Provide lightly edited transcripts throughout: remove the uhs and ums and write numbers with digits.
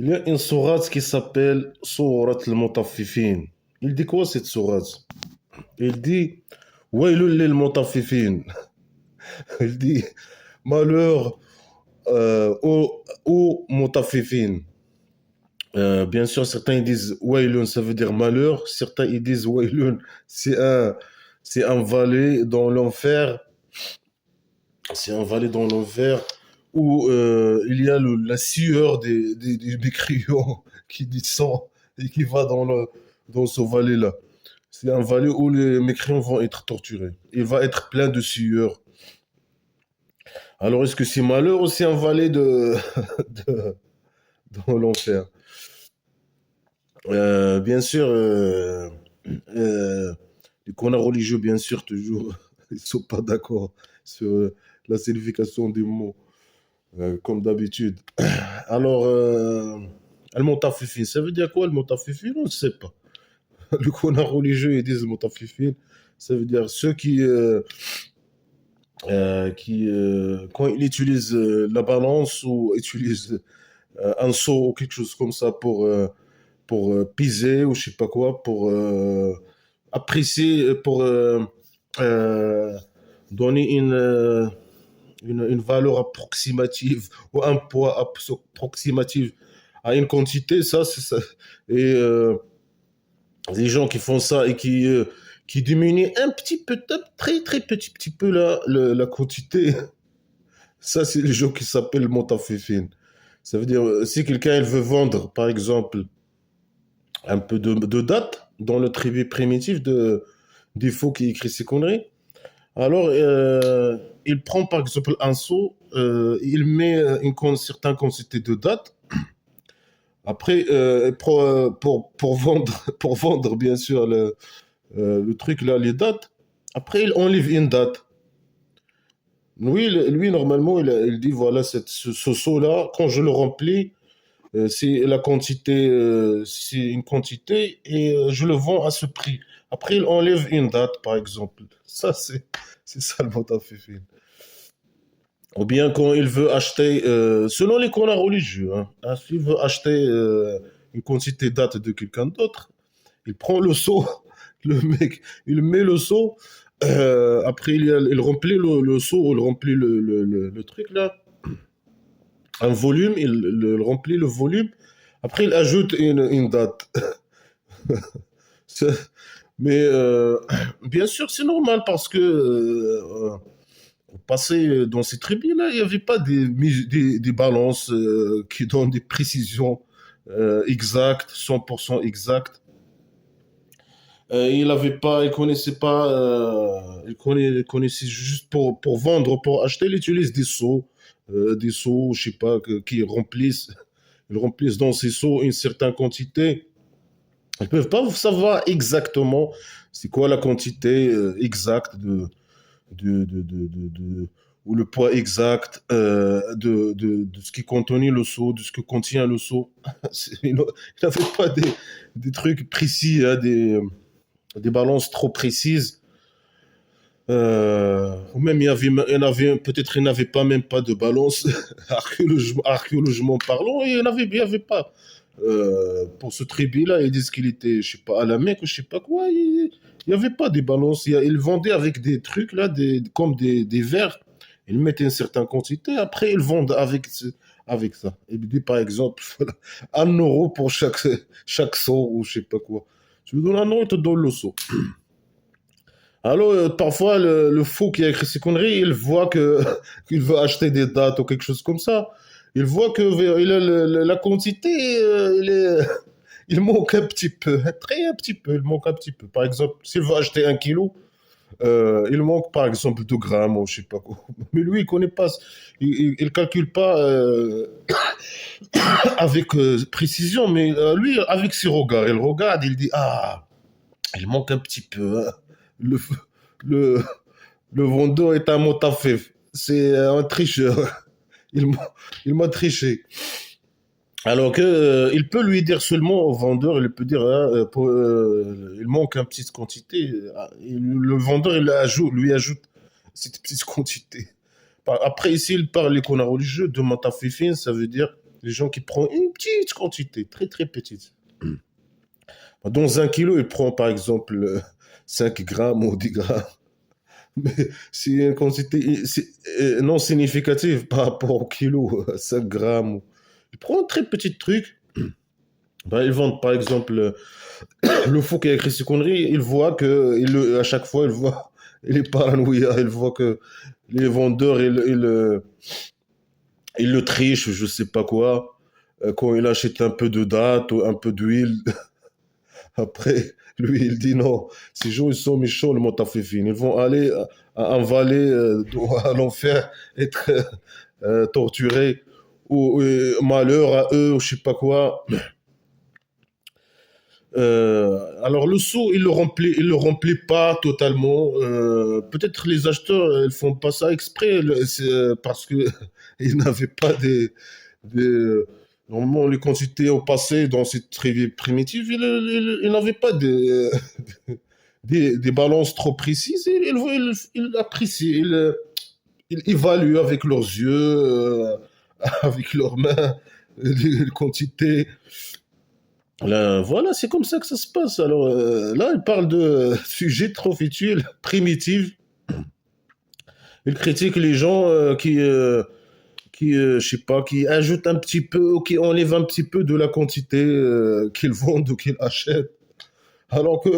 Il y a une sourate qui s'appelle Sourate al-Mutaffifin. Il dit quoi cette sourate? Il dit Wailul lil mutaffifin. Il dit malheur aux mutaffifin. Bien sûr, certains ils disent Wailun, ça veut dire malheur. Certains ils disent Wailun, c'est un valet dans l'enfer. C'est un valet dans l'enfer où il y a la sueur des mécréants qui descend et qui va dans ce valet-là. C'est un valet où les mécréants vont être torturés. Il va être plein de sueur. Alors, est-ce que c'est malheur ou c'est un valet de- dans l'enfer? Bien sûr, euh, les connards religieux, bien sûr, toujours, ils ne sont pas d'accord sur la signification des mots, comme d'habitude. Alors, al-Mutaffifin, ça veut dire quoi, al-Mutaffifin? On ne sait pas. Le connard religieux, ils disent Mutaffifin, ça veut dire ceux quand ils utilisent la balance ou utilisent un seau ou quelque chose comme ça pour piser ou je sais pas quoi, pour apprécier, pour euh, donner une valeur approximative ou un poids approximatif à une quantité, ça, c'est ça. Et les gens qui font ça et qui diminuent un petit peu, très très petit peu la quantité, ça, c'est les gens qui s'appellent Montafifine. Ça veut dire, si quelqu'un il veut vendre, par exemple, un peu de date dans le tribu primitif des faux qui écrit ces conneries, alors il prend par exemple un seau, il met certaine quantité de date. Après, pour vendre, pour vendre bien sûr le truc là, les dates, après il enlève une date. Lui normalement, il dit voilà, ce seau-là, quand je le remplis, c'est la quantité, c'est une quantité et je le vends à ce prix. Après, il enlève une date, par exemple. Ça, c'est ça le mot à Fifine. Ou bien quand il veut acheter, selon les connards religieux, hein, s'il veut acheter une quantité date de quelqu'un d'autre, il prend le seau, le mec, il met le seau, après il remplit le seau, il remplit le truc là, un volume, il remplit le volume, après il ajoute une date. C'est- Mais bien sûr, c'est normal parce que au passé, dans ces tribus-là, il n'y avait pas des balances qui donnent des précisions exactes, 100% exactes. Il connaissait pas, il connaissait juste pour vendre, pour acheter, il utilise des seaux, je sais pas, ils remplissent dans ces seaux une certaine quantité. Ils ne peuvent pas savoir exactement c'est quoi la quantité exacte ou le poids exact de ce qui contenait le seau, de ce que contient le seau. Il n'avait pas des trucs précis, hein, des balances trop précises. Ou même peut-être il n'avait pas même pas de balance archéologiquement parlant, et il y avait pas. Pour ce tribu-là, ils disent qu'il était, je sais pas, à la Mecque ou je sais pas quoi. Il y avait pas des balances. Ils vendaient avec des trucs là, comme des verres. Ils mettaient une certaine quantité. Après, ils vendent avec ça. Il dit par exemple, voilà, 1 € pour chaque seau ou je sais pas quoi. Tu lui donnes 1 €, il te donne le seau. Alors, parfois, le fou qui a écrit ces conneries, il voit qu'il veut acheter des dates ou quelque chose comme ça. Il voit que la quantité, il manque un petit peu, très un petit peu, il manque un petit peu. Par exemple, s'il veut acheter 1 kilo, il manque par exemple 2 grammes ou je sais pas quoi. Mais lui, il connaît pas, il calcule pas avec précision, mais lui, avec ses regards, il regarde, il dit, ah, il manque un petit peu, hein. Le, le, Le vendeur est un motafef. C'est un tricheur. Il m'a il m'a triché. Alors que il peut lui dire seulement au vendeur, il peut dire hein, il manque une petite quantité. Le vendeur lui ajoute cette petite quantité. Après ici il parle les connards religieux de motafefin, ça veut dire Les gens qui prennent une petite quantité, très très petite. Dans 1 kilo, il prend par exemple 5 grammes ou 10 grammes. Mais c'est une quantité non significative par rapport au kilo, 5 grammes. Il prend un très petit truc. Ben, ils vendent par exemple le fou qui a écrit ces conneries, il voit que, à chaque fois, il voit, il est paranoïa, il voit que les vendeurs, ils le trichent, je sais pas quoi. Quand il achète un peu de date ou un peu d'huile, après, lui, il dit non, ces gens, ils sont méchants, le Motafifine. Ils vont aller à un valet à l'enfer, être torturés, ou malheur à eux, ou je sais pas quoi. Alors le seau, il le remplit pas totalement. Peut-être les acheteurs, ils font pas ça exprès, parce que ils n'avaient pas des- normalement les quantités au passé dans cette tribu primitive, ils n'avaient pas des balances trop précises. Ils apprécient, ils évaluent avec leurs yeux, avec leurs mains, les quantités. Là, voilà, c'est comme ça que ça se passe. Alors là, il parle de sujets trop futiles, primitifs. Il critique les gens qui, je sais pas, qui ajoutent un petit peu ou qui enlèvent un petit peu de la quantité qu'ils vendent ou qu'ils achètent. Alors que,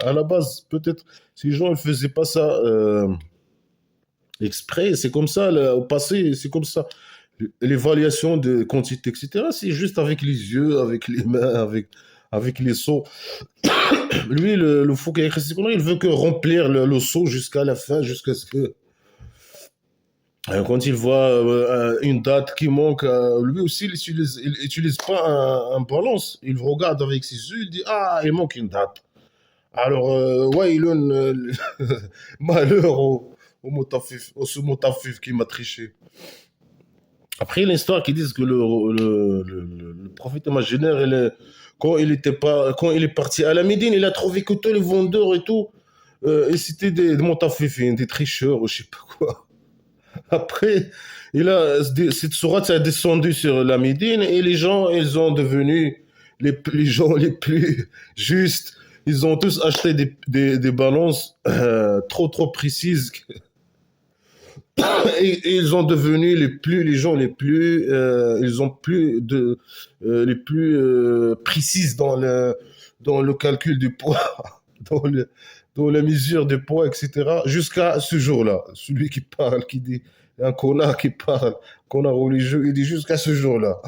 à la base, peut-être, ces gens ne faisaient pas ça exprès. C'est comme ça, là, au passé, c'est comme ça. L'évaluation de quantité, etc., c'est juste avec les yeux, avec les mains, avec les seaux. Lui, le fou qui a écrit ces conneries, il veut que remplir le seau jusqu'à la fin, jusqu'à ce que. Quand il voit une date qui manque, lui aussi, il utilise pas un balance. Il regarde avec ses yeux, il dit ah, il manque une date. Alors, ouais, il a malheur au motafif, au sous-motafif qui m'a triché. Après, il y a une histoire qui dit que le prophète imaginaire, quand il est parti à la Médine, il a trouvé que tous les vendeurs et tout, et c'était des montafifines, des tricheurs ou je sais pas quoi. Après, cette sourate a descendu sur la Médine et les gens, ils ont devenu les gens les plus justes. Ils ont tous acheté des balances trop précises et ils ont devenu les gens ils ont les plus précises dans le calcul du poids, dans le, dans la mesure du poids, etc. Jusqu'à ce jour-là. Celui qui parle, qui dit, un connard qui parle, connard religieux, il dit jusqu'à ce jour-là.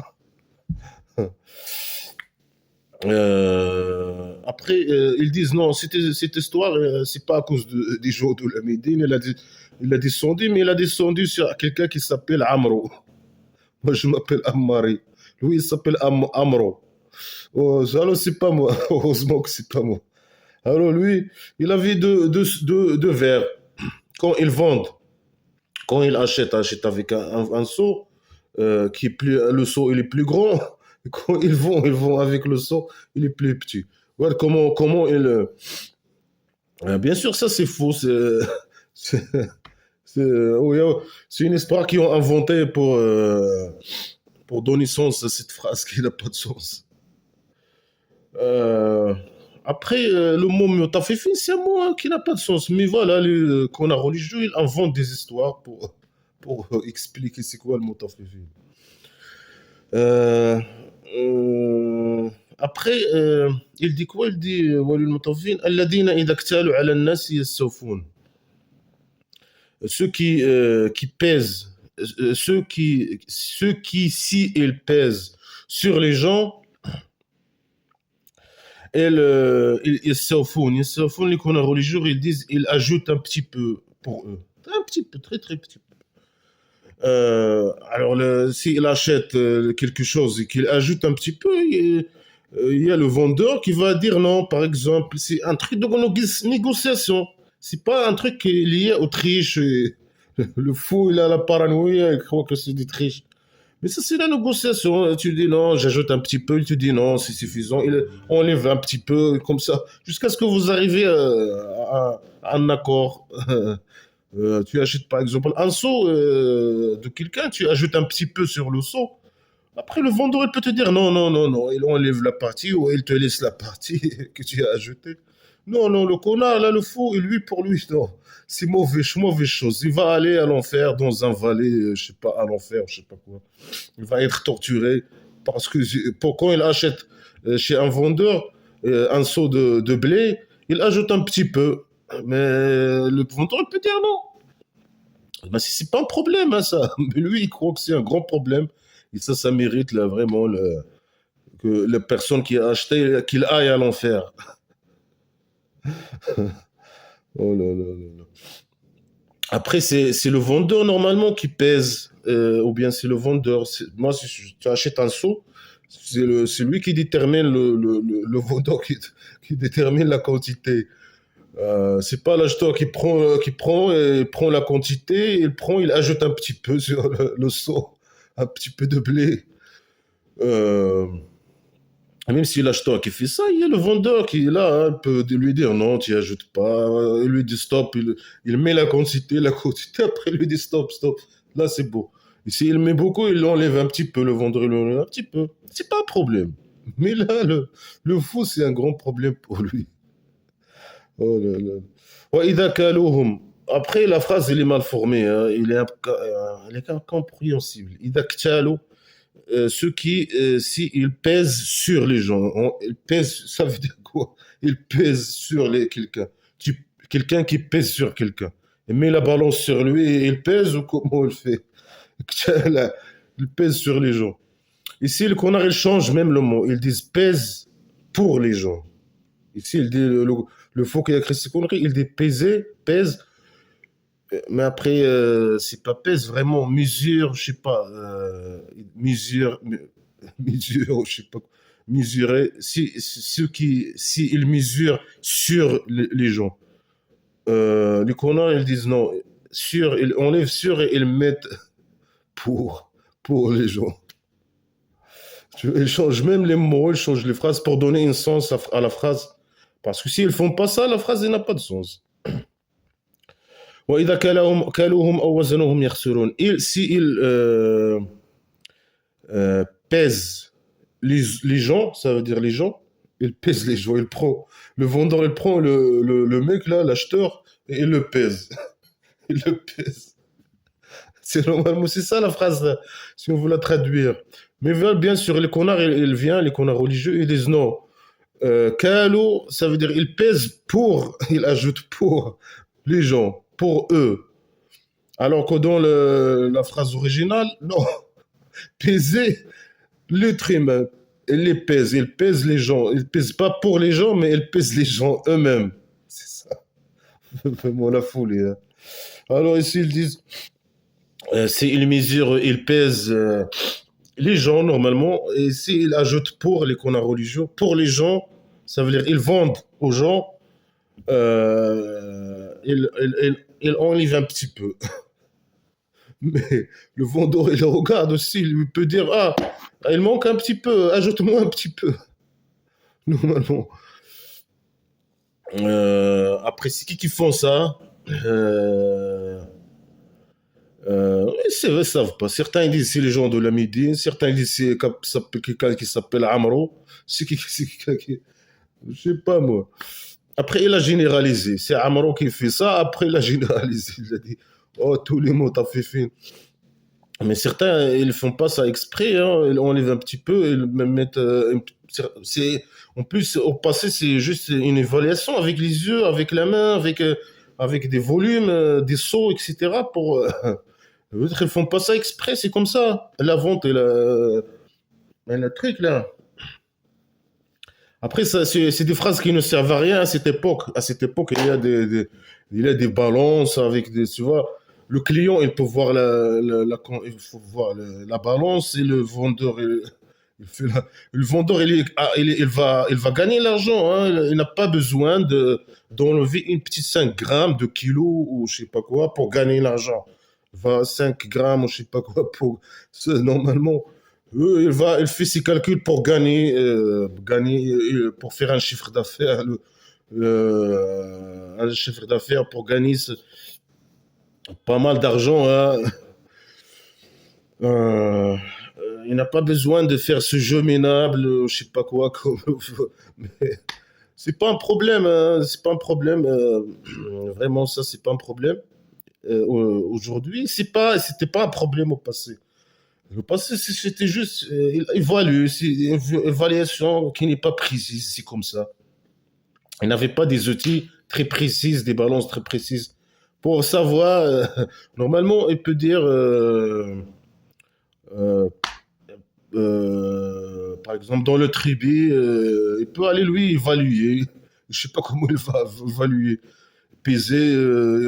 Après, ils disent non, cette histoire, c'est pas à cause des jours de la Médine, il a descendu, mais il a descendu sur quelqu'un qui s'appelle Amro. Moi, je m'appelle Ammari. Lui, il s'appelle Amro. Oh, alors, c'est pas moi. Heureusement que c'est pas moi. Alors, lui, il avait deux verres. Quand ils vendent, quand ils achètent avec un seau, le seau il est plus grand. Quand ils vont avec le seau, il est plus petit. Voilà comment bien sûr, ça c'est faux. C'est, oui, oh, c'est une histoire qu'ils ont inventée pour donner sens à cette phrase qui n'a pas de sens. Euh, Après, le mot mutafifin, c'est un mot qui n'a pas de sens. Mais voilà, qu'on a religieux, ils inventent des histoires pour expliquer c'est quoi le mutafifin. Euh, Après, il dit quoi? Il dit وَلِلْمُطَفِّفِينَ الَّذِينَ إِذَا اكْتَالُوا عَلَى النَّاسِ يَسْتَوْفُونَ. Ceux qui pèsent, ceux qui, si ils pèsent sur les gens, ils s'auffounent. Ils s'auffounent, les connards religieux, ils disent, ils ajoutent un petit peu pour eux. Un petit peu, très très petit peu. Alors, s'il achète quelque chose et qu'il ajoute un petit peu, il y a le vendeur qui va dire non, par exemple, c'est un truc de négociation. C'est pas un truc qui est lié aux triches. Le fou, il a la paranoïa, il croit que c'est des triches. Mais ça, c'est la négociation. Tu dis non, j'ajoute un petit peu. Il te dit non, c'est suffisant. Il enlève un petit peu, comme ça, jusqu'à ce que vous arrivez à un accord. Tu achètes par exemple un seau de quelqu'un, tu ajoutes un petit peu sur le seau. Après, le vendeur, il peut te dire non, non, non, non, il enlève la partie ou il te laisse la partie que tu as ajoutée. Non, non, le connard, là, le fou, et lui, pour lui, non. C'est mauvais, mauvaise chose. Il va aller à l'enfer dans un valet, je sais pas, à l'enfer, je sais pas quoi. Il va être torturé parce que quand il achète chez un vendeur un seau de blé, il ajoute un petit peu. Mais le vendeur, il peut dire non. Ben, c'est pas un problème, hein, ça. Mais lui, il croit que c'est un grand problème. Et ça mérite là, vraiment que la personne qui a acheté, qu'il aille à l'enfer. Oh là là là là. Après, c'est le vendeur normalement qui pèse, ou bien c'est le vendeur. Moi, si tu achètes un seau, c'est lui qui détermine le vendeur qui détermine la quantité. C'est pas l'acheteur qui prend la quantité, il ajoute un petit peu sur le seau, un petit peu de blé. Euh, Même si l'acheteur qui fait ça, il y a le vendeur qui est là, hein, peut lui dire non, tu ajoutes pas, il lui dit stop, il met la quantité, après il lui dit stop, stop. Là, c'est beau. Et s'il met beaucoup, il enlève un petit peu, le vendeur il enlève un petit peu. C'est pas un problème. Mais là, le fou, c'est un grand problème pour lui. Oh là là. وإذا كالوهم. Après, la phrase, elle est mal formée, hein. Elle est incompréhensible. إذا اكتالوا, ceux qui, si ils pèsent sur les gens, ils pèsent, ça veut dire quoi? Ils pèsent sur quelqu'un. Quelqu'un qui pèse sur quelqu'un. Il met la balance sur lui et il pèse ou comment il fait? Il pèse sur les gens. Ici, le connard, il change même le mot. Ils disent pèse pour les gens. Ici, il dit le faux qui a créé ces conneries, il dit peser, pèse, mais après, c'est pas pèse vraiment, mesure, je sais pas, mesure, mesure, je sais pas, mesurer, si ils mesurent sur les gens. Les connards, ils disent non, sur, ils enlèvent sur et ils mettent pour, pour les gens. Ils changent même les mots, ils changent les phrases pour donner un sens à la phrase. Parce que s'ils font pas ça, la phrase elle n'a pas de sens. وإذا كالوهم أو وزنوهم يخسرون. S'ils pèsent les gens, ça veut dire les gens, il pèse les gens, le vendeur, il prend le mec là, l'acheteur, et il le pèse. Il le pèse. C'est normalement, c'est ça la phrase, là, si on veut la traduire. Mais bien sûr, les connards, les connards religieux, ils disent non. Kalo, ça veut dire il pèse pour, il ajoute pour les gens, pour eux. Alors que dans la phrase originale, non, peser l'être humain, il pèse les gens, il pèse pas pour les gens, mais il pèse les gens eux-mêmes. C'est ça, vraiment la folie, hein. Alors ici, ils disent, s'ils mesurent, ils pèsent les gens normalement, et s'ils ajoutent pour les connards religieux, pour les gens, ça veut dire ils vendent aux gens, il enlève un petit peu. Mais le vendeur, il regarde aussi, il peut dire, ah, il manque un petit peu, ajoute-moi un petit peu. Normalement. Après, c'est qui font ça? C'est vrai, ils savent pas. Certains ils disent c'est les gens de la Médine, certains ils disent c'est quelqu'un qui s'appelle Amro, c'est quelqu'un qui, je sais pas moi. Après, il a généralisé. C'est Amro qui fait ça. Après, il a généralisé. Il a dit, oh, tous les mots, t'as fait fin. Mais certains, ils font pas ça exprès, hein. Ils enlèvent un petit peu, ils me mettent. En plus, au passé, c'est juste une évaluation avec les yeux, avec la main, avec des volumes, des sauts, etc. Pour, ils font pas ça exprès, c'est comme ça. La vente et le truc là. Après, ça, c'est des phrases qui ne servent à rien à cette époque. À cette époque, il y a des balances avec des, tu vois, le client, il peut voir il faut voir la balance et le vendeur, il fait le vendeur, il va gagner l'argent, hein. Il n'a pas besoin d'enlever une petite 5 grammes de kilos ou je sais pas quoi pour gagner l'argent. 5 grammes ou je sais pas quoi normalement. Il fait ses calculs pour gagner, pour faire un chiffre d'affaires, un chiffre d'affaires pour gagner pas mal d'argent, hein. Euh, il n'a pas besoin de faire ce jeu minable, je sais pas quoi. Mais c'est pas un problème, hein, c'est pas un problème. Vraiment, ça, c'est pas un problème. Aujourd'hui, c'était pas un problème au passé. Le passé, c'était juste c'est une évaluation qui n'est pas précise, c'est comme ça. Il n'avait pas des outils très précises, des balances très précises pour savoir. Normalement, il peut dire, euh, par exemple, dans le tribu, il peut aller lui évaluer. Je sais pas comment il va évaluer. Peser,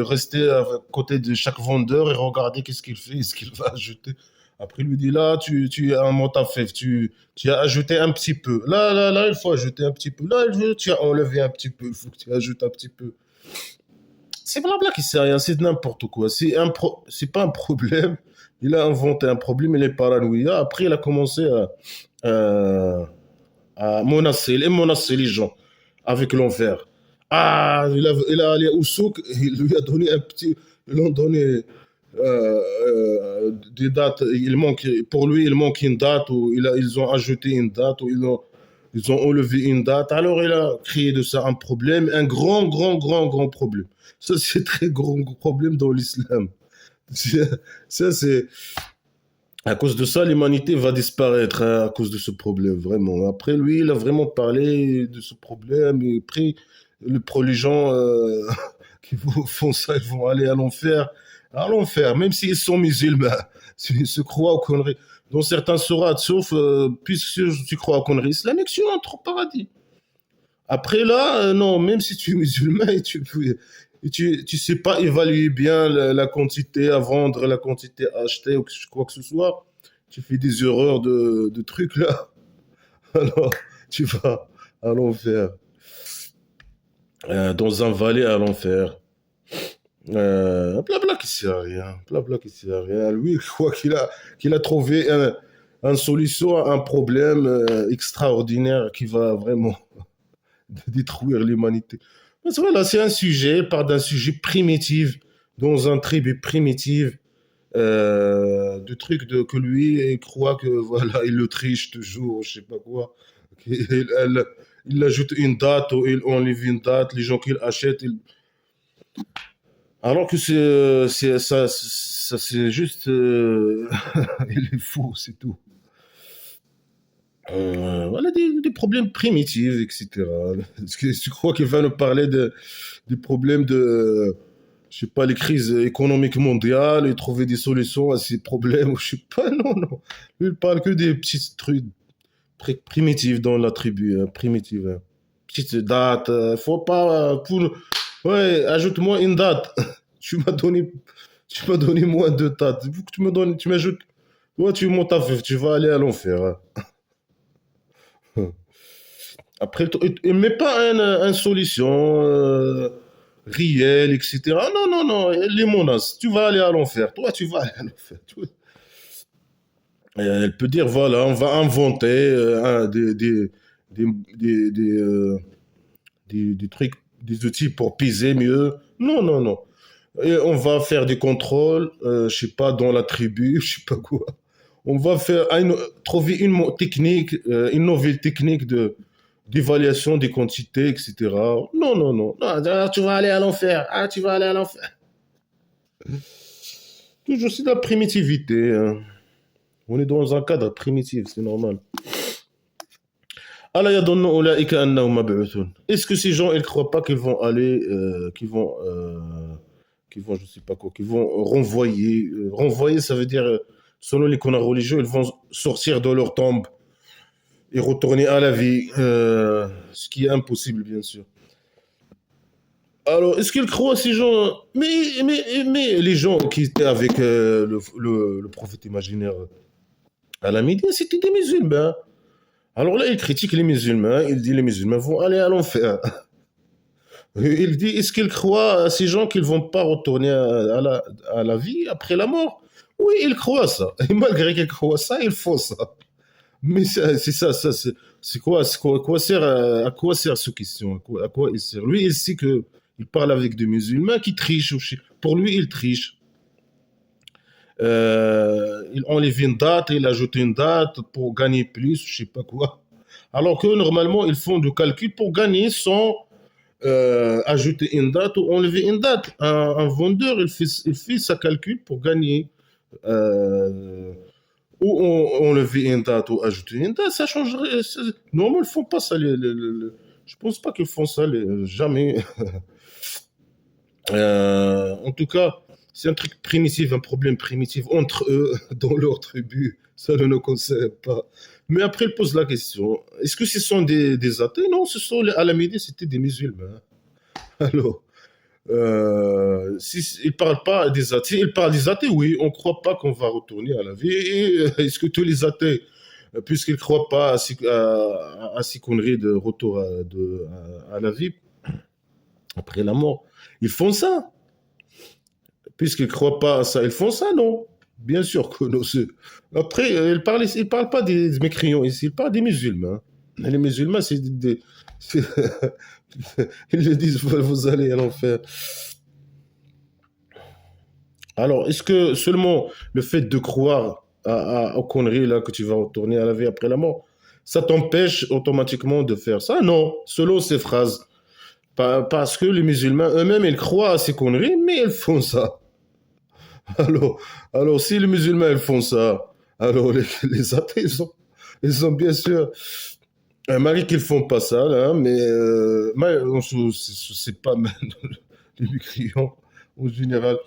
rester à côté de chaque vendeur et regarder qu'est-ce qu'il fait, ce qu'il va ajouter. Après, il lui dit là, tu as un monte à faire, tu as ajouté un petit peu. Là, il faut ajouter un petit peu. Là, tu as enlevé un petit peu, il faut que tu ajoutes un petit peu. C'est blabla qui sert à rien, c'est n'importe quoi. C'est pas un problème. Il a inventé un problème, il est paranoïa. Après, il a commencé à, il a menacé les gens avec l'enfer. Ah, il a allé au souk, il lui a donné un petit, ils lui ont donné des dates, pour lui, il manque une date, ou ils ont ajouté une date, ou ils ont enlevé une date. Alors, il a créé de ça un problème, un grand problème. Ça, c'est un très grand problème dans l'islam. Ça, c'est, à cause de ça, l'humanité va disparaître, hein, à cause de ce problème, vraiment. Après, lui, il a vraiment parlé de ce problème. Et après, les gens qui font ça, ils vont aller à l'enfer. À l'enfer, même s'ils sont musulmans, s'ils se croient aux conneries. Dans certains sourates, sauf puisque tu crois aux conneries islamiques, tu entres au paradis. Après là, non, même si tu es musulman et tu sais pas évaluer bien la quantité à vendre, la quantité à acheter ou quoi que ce soit, tu fais des erreurs de trucs là, alors tu vas à l'enfer, dans un valet à l'enfer. Blabla qui sert à rien, blabla qui sert à rien. Lui, je crois qu'il a trouvé une solution à un problème extraordinaire qui va vraiment détruire l'humanité. Mais voilà, c'est un sujet, il part d'un sujet primitif, dans un tribu primitif, de trucs que lui, il croit que voilà, il le triche toujours, je sais pas quoi. Il ajoute une date ou il enlève une date, les gens qui l'achètent, alors que ça c'est juste, il est fou, c'est tout. Voilà des problèmes primitifs, etc. Est-ce que tu crois qu'il va nous parler des problèmes de, je sais pas, les crises économiques mondiales et trouver des solutions à ces problèmes? Je sais pas, non, non. Il parle que des petits trucs primitifs dans la tribu, hein, primitive, hein. Petite date, faut pas, ouais, ajoute-moi une date. Tu m'as donné, tu m'as donné moins de dates. Il faut que tu m'ajoutes, ouais, tu montes à vif, tu vas aller à l'enfer, hein. Après, il met pas une solution réelle, etc. Non, non, non, les menaces. Tu vas aller à l'enfer. Toi, tu vas aller à l'enfer. Elle peut dire, voilà, on va inventer des, des, des, euh, des trucs, des outils pour piser mieux. Non, non, non. Et on va faire des contrôles, je sais pas, dans la tribu, je sais pas quoi. On va trouver technique, une nouvelle technique d'évaluation des quantités, etc. Non, non, non. Non, tu vas aller à l'enfer. Ah, tu vas aller à l'enfer. Toujours, c'est de la primitivité, hein. On est dans un cadre primitif, c'est normal. Allah yadunnu ulaika annahum mab'uthun. Est-ce que ces gens, ils croient pas qu'ils vont aller, je sais pas quoi, qu'ils vont renvoyer. Renvoyer, ça veut dire, selon les canons religieux, ils vont sortir de leur tombe et retourner à la vie, ce qui est impossible, bien sûr. Alors, est-ce qu'ils croient ces gens? Mais les gens qui étaient avec le prophète imaginaire à la Médine, c'était des musulmans. Alors là, il critique les musulmans, il dit les musulmans vont aller à l'enfer. Il dit, est-ce qu'ils croient à ces gens qu'ils vont pas retourner à la vie après la mort? Oui, ils croient ça. Et malgré qu'ils croient ça, ils font ça. Mais c'est ça, à quoi sert cette question? À quoi il sert? Lui, il sait il parle avec des musulmans qui trichent aussi. Pour lui, il triche. Il enlève une date, il ajoute une date pour gagner plus, je sais pas quoi. Alors que normalement, ils font du calcul pour gagner sans ajouter une date ou enlever une date. Un vendeur, il fait sa calcul pour gagner. Euh, ou enlever une date ou ajouter une date, ça changerait. Normalement, ils font pas ça. Je pense pas qu'ils font ça, jamais. En tout cas, c'est un truc primitif, un problème primitif entre eux, dans leur tribu. Ça ne nous concerne pas. Mais après, il pose la question, est-ce que ce sont des athées? Non, ce sont les Alamides, c'était des musulmans. Alors, si, il ne parle pas des athées, il parle des athées, oui, on ne croit pas qu'on va retourner à la vie. Et, est-ce que tous les athées, puisqu'ils ne croient pas à ces conneries de retour à la vie après la mort, ils font ça? Puisqu'ils ne croient pas à ça, ils font ça, non? Bien sûr que non. Après, il parle pas des mécréants ici, il parle des musulmans. Les musulmans, c'est- ils le disent, vous allez à l'enfer. Alors, est-ce que seulement le fait de croire aux conneries là que tu vas retourner à la vie après la mort, ça t'empêche automatiquement de faire ça? Non, selon ces phrases. Parce que les musulmans eux-mêmes, ils croient à ces conneries, mais ils font ça. Alors, alors, si les musulmans ils font ça, alors les athées, ils sont bien sûr, malgré qu'ils font pas ça, là, mais c'est pas mal les mécréants en général.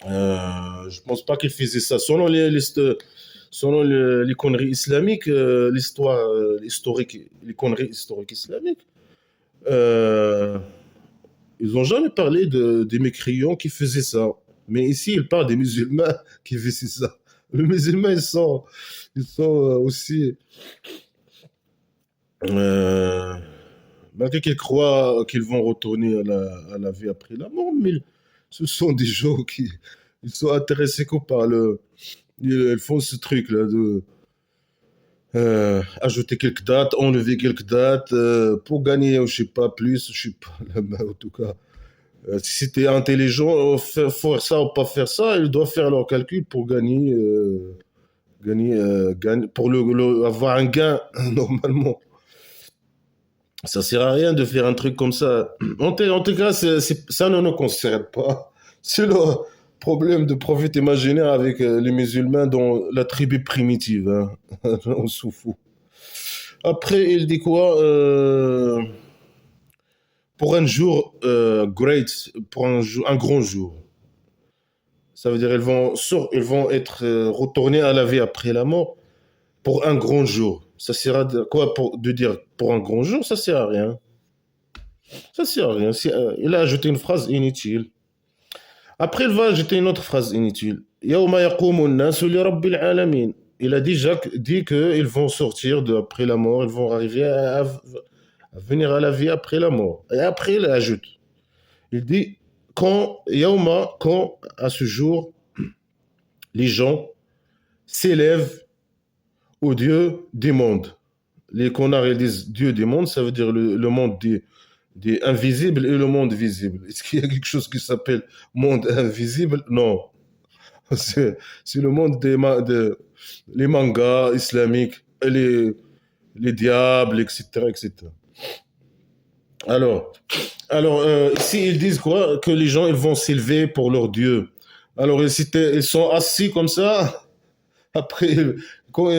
Je pense pas qu'ils faisaient ça. Selon les conneries islamiques, historique, les conneries historiques islamiques, euh, ils n'ont jamais parlé des mécréants qui faisaient ça. Mais ici, ils parlent des musulmans qui faisaient ça. Les musulmans, ils sont aussi, euh, malgré qu'ils croient qu'ils vont retourner à la vie après la mort, mais ce sont des gens qui ils sont intéressés que par ils font ce truc-là de ajouter quelques dates, enlever quelques dates pour gagner, je sais pas, plus, je sais pas, la main en tout cas. Si c'était intelligent, faire ça ou pas faire ça, ils doivent faire leur calcul pour pour avoir un gain normalement. Ça sert à rien de faire un truc comme ça. En tout cas, ça ne nous concerne pas. C'est le problème de prophète imaginaire avec les musulmans dans la tribu primitive, hein. On s'en fout. Après, il dit quoi? Pour un jour great, pour un grand jour. Ça veut dire ils vont être retournés à la vie après la mort pour un grand jour. Ça sert à quoi de dire pour un grand jour? Ça sert à rien. Ça sert à rien. Il a ajouté une phrase inutile. Après, il va ajouter une autre phrase inutile. يوم يقوم الناس لرب العالمين. Il a déjà dit qu'ils vont sortir de après la mort, ils vont arriver à venir à la vie après la mort. Et après, il ajoute. Il dit quand à ce jour, les gens s'élèvent au Dieu des mondes. Les connards, ils disent Dieu des mondes, ça veut dire le monde des invisibles et le monde visible. Est-ce qu'il y a quelque chose qui s'appelle monde invisible? Non. C'est le monde les mangas islamiques, les diables, etc., etc. Alors, ici, ils disent quoi? Que les gens, ils vont s'élever pour leur Dieu. Alors, ils sont assis comme ça. Après, quand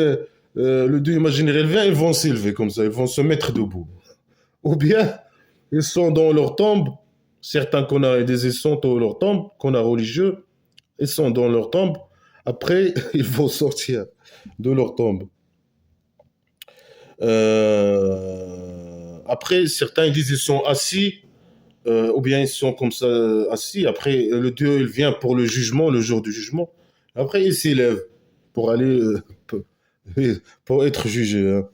le Dieu imaginaire il vient, ils vont s'élever comme ça. Ils vont se mettre debout. Ou bien, ils sont dans leur tombe. Certains qu'on a des ils sont dans leur tombe, qu'on a religieux. Ils sont dans leur tombe. Après, ils vont sortir de leur tombe. Après, certains ils disent ils sont assis, ou bien ils sont comme ça assis. Après, le Dieu il vient pour le jugement, le jour du jugement. Après, il s'élève pour aller pour être jugé, hein.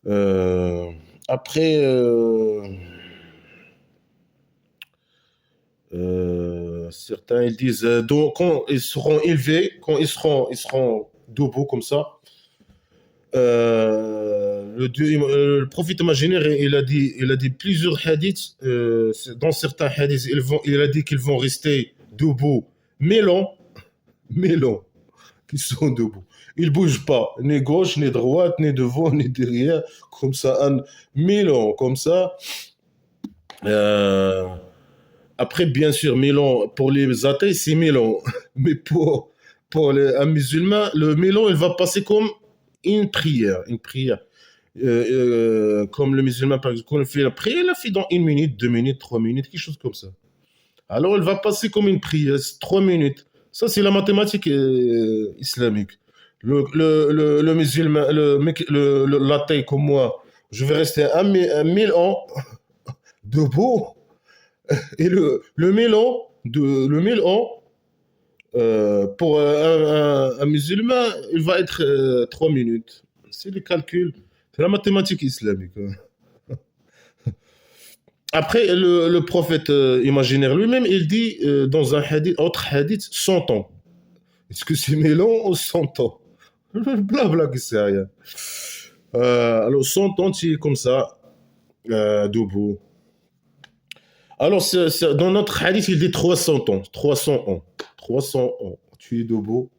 Euh, après, certains ils disent donc, quand ils seront élevés, quand ils seront debout comme ça. Le prophète imaginaire, il a dit plusieurs hadiths. Dans certains hadiths, il a dit qu'ils vont rester debout, mais lents. mélons qui sont debout. Ils bougent pas, ni gauche, ni droite, ni devant, ni derrière, comme ça, un mélon, comme ça. Euh, Après, bien sûr, Milan, pour les athées, c'est Milan. Mais un musulman, le Milan, il va passer comme une prière. Une prière. Comme le musulman, par exemple, quand il fait la prière, il la fait dans 1 minute, 2 minutes, 3 minutes, quelque chose comme ça. Alors, il va passer comme une prière, 3 minutes. Ça, c'est la mathématique islamique. Le musulman, l'athée comme moi, je vais rester un 1000 ans debout. Et le Milan, pour un musulman, il va être 3 minutes. C'est le calcul, c'est la mathématique islamique, hein. Après, le prophète imaginaire lui-même, il dit dans un hadith, autre hadith, 100 ans. Est-ce que c'est 1000 ans ou 100 ans? Blabla, que c'est rien. Alors, 100 ans, tu es comme ça, debout. Alors, dans notre hadith, il dit 300 ans. 300 ans. 300 ans. Tu es debout.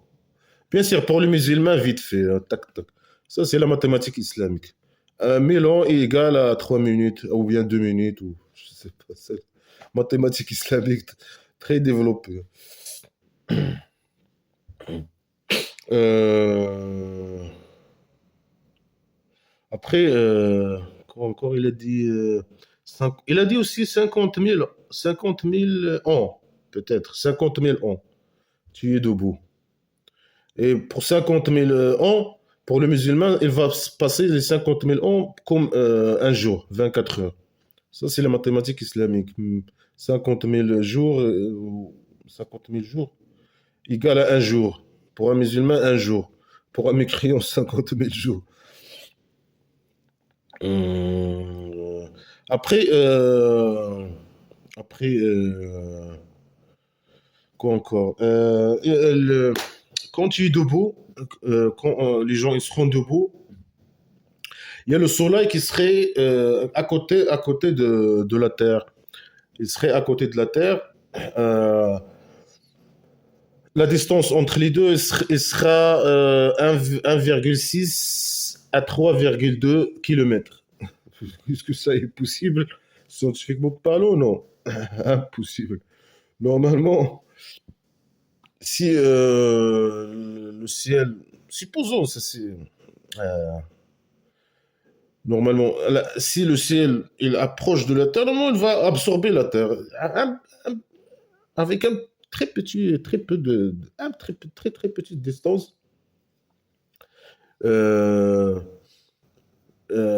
Bien sûr, pour les musulmans, vite fait, hein, tac, tac. Ça, c'est la mathématique islamique. 1000 ans est égal à 3 minutes, ou bien 2 minutes, ou je sais pas. C'est mathématique islamique très développée. Euh, Après, quoi encore, il a dit, il a dit aussi 50 000 ans, peut-être, 50 000 ans. Tu es debout. Et pour 50 000 ans, pour le musulman, il va se passer les 50 000 ans comme un jour, 24 heures. Ça, c'est la mathématique islamique. 50 000 jours, 50 000 jours, égale à un jour. Pour un musulman, un jour. Pour un mécréant, 50 000 jours. Euh, Après, après quoi encore quand tu es debout, quand les gens ils seront debout, il y a le soleil qui serait à côté de la Terre. Il serait à côté de la Terre. Euh, la distance entre les deux elle sera 1,6 à 3,2 km. Est-ce que ça est possible scientifiquement parlant? Non. Impossible. Normalement, si le ciel, supposons, ça c'est euh, normalement, si le ciel il approche de la Terre, normalement, il va absorber la Terre un- avec un très petit, très peu un très petite distance. Euh,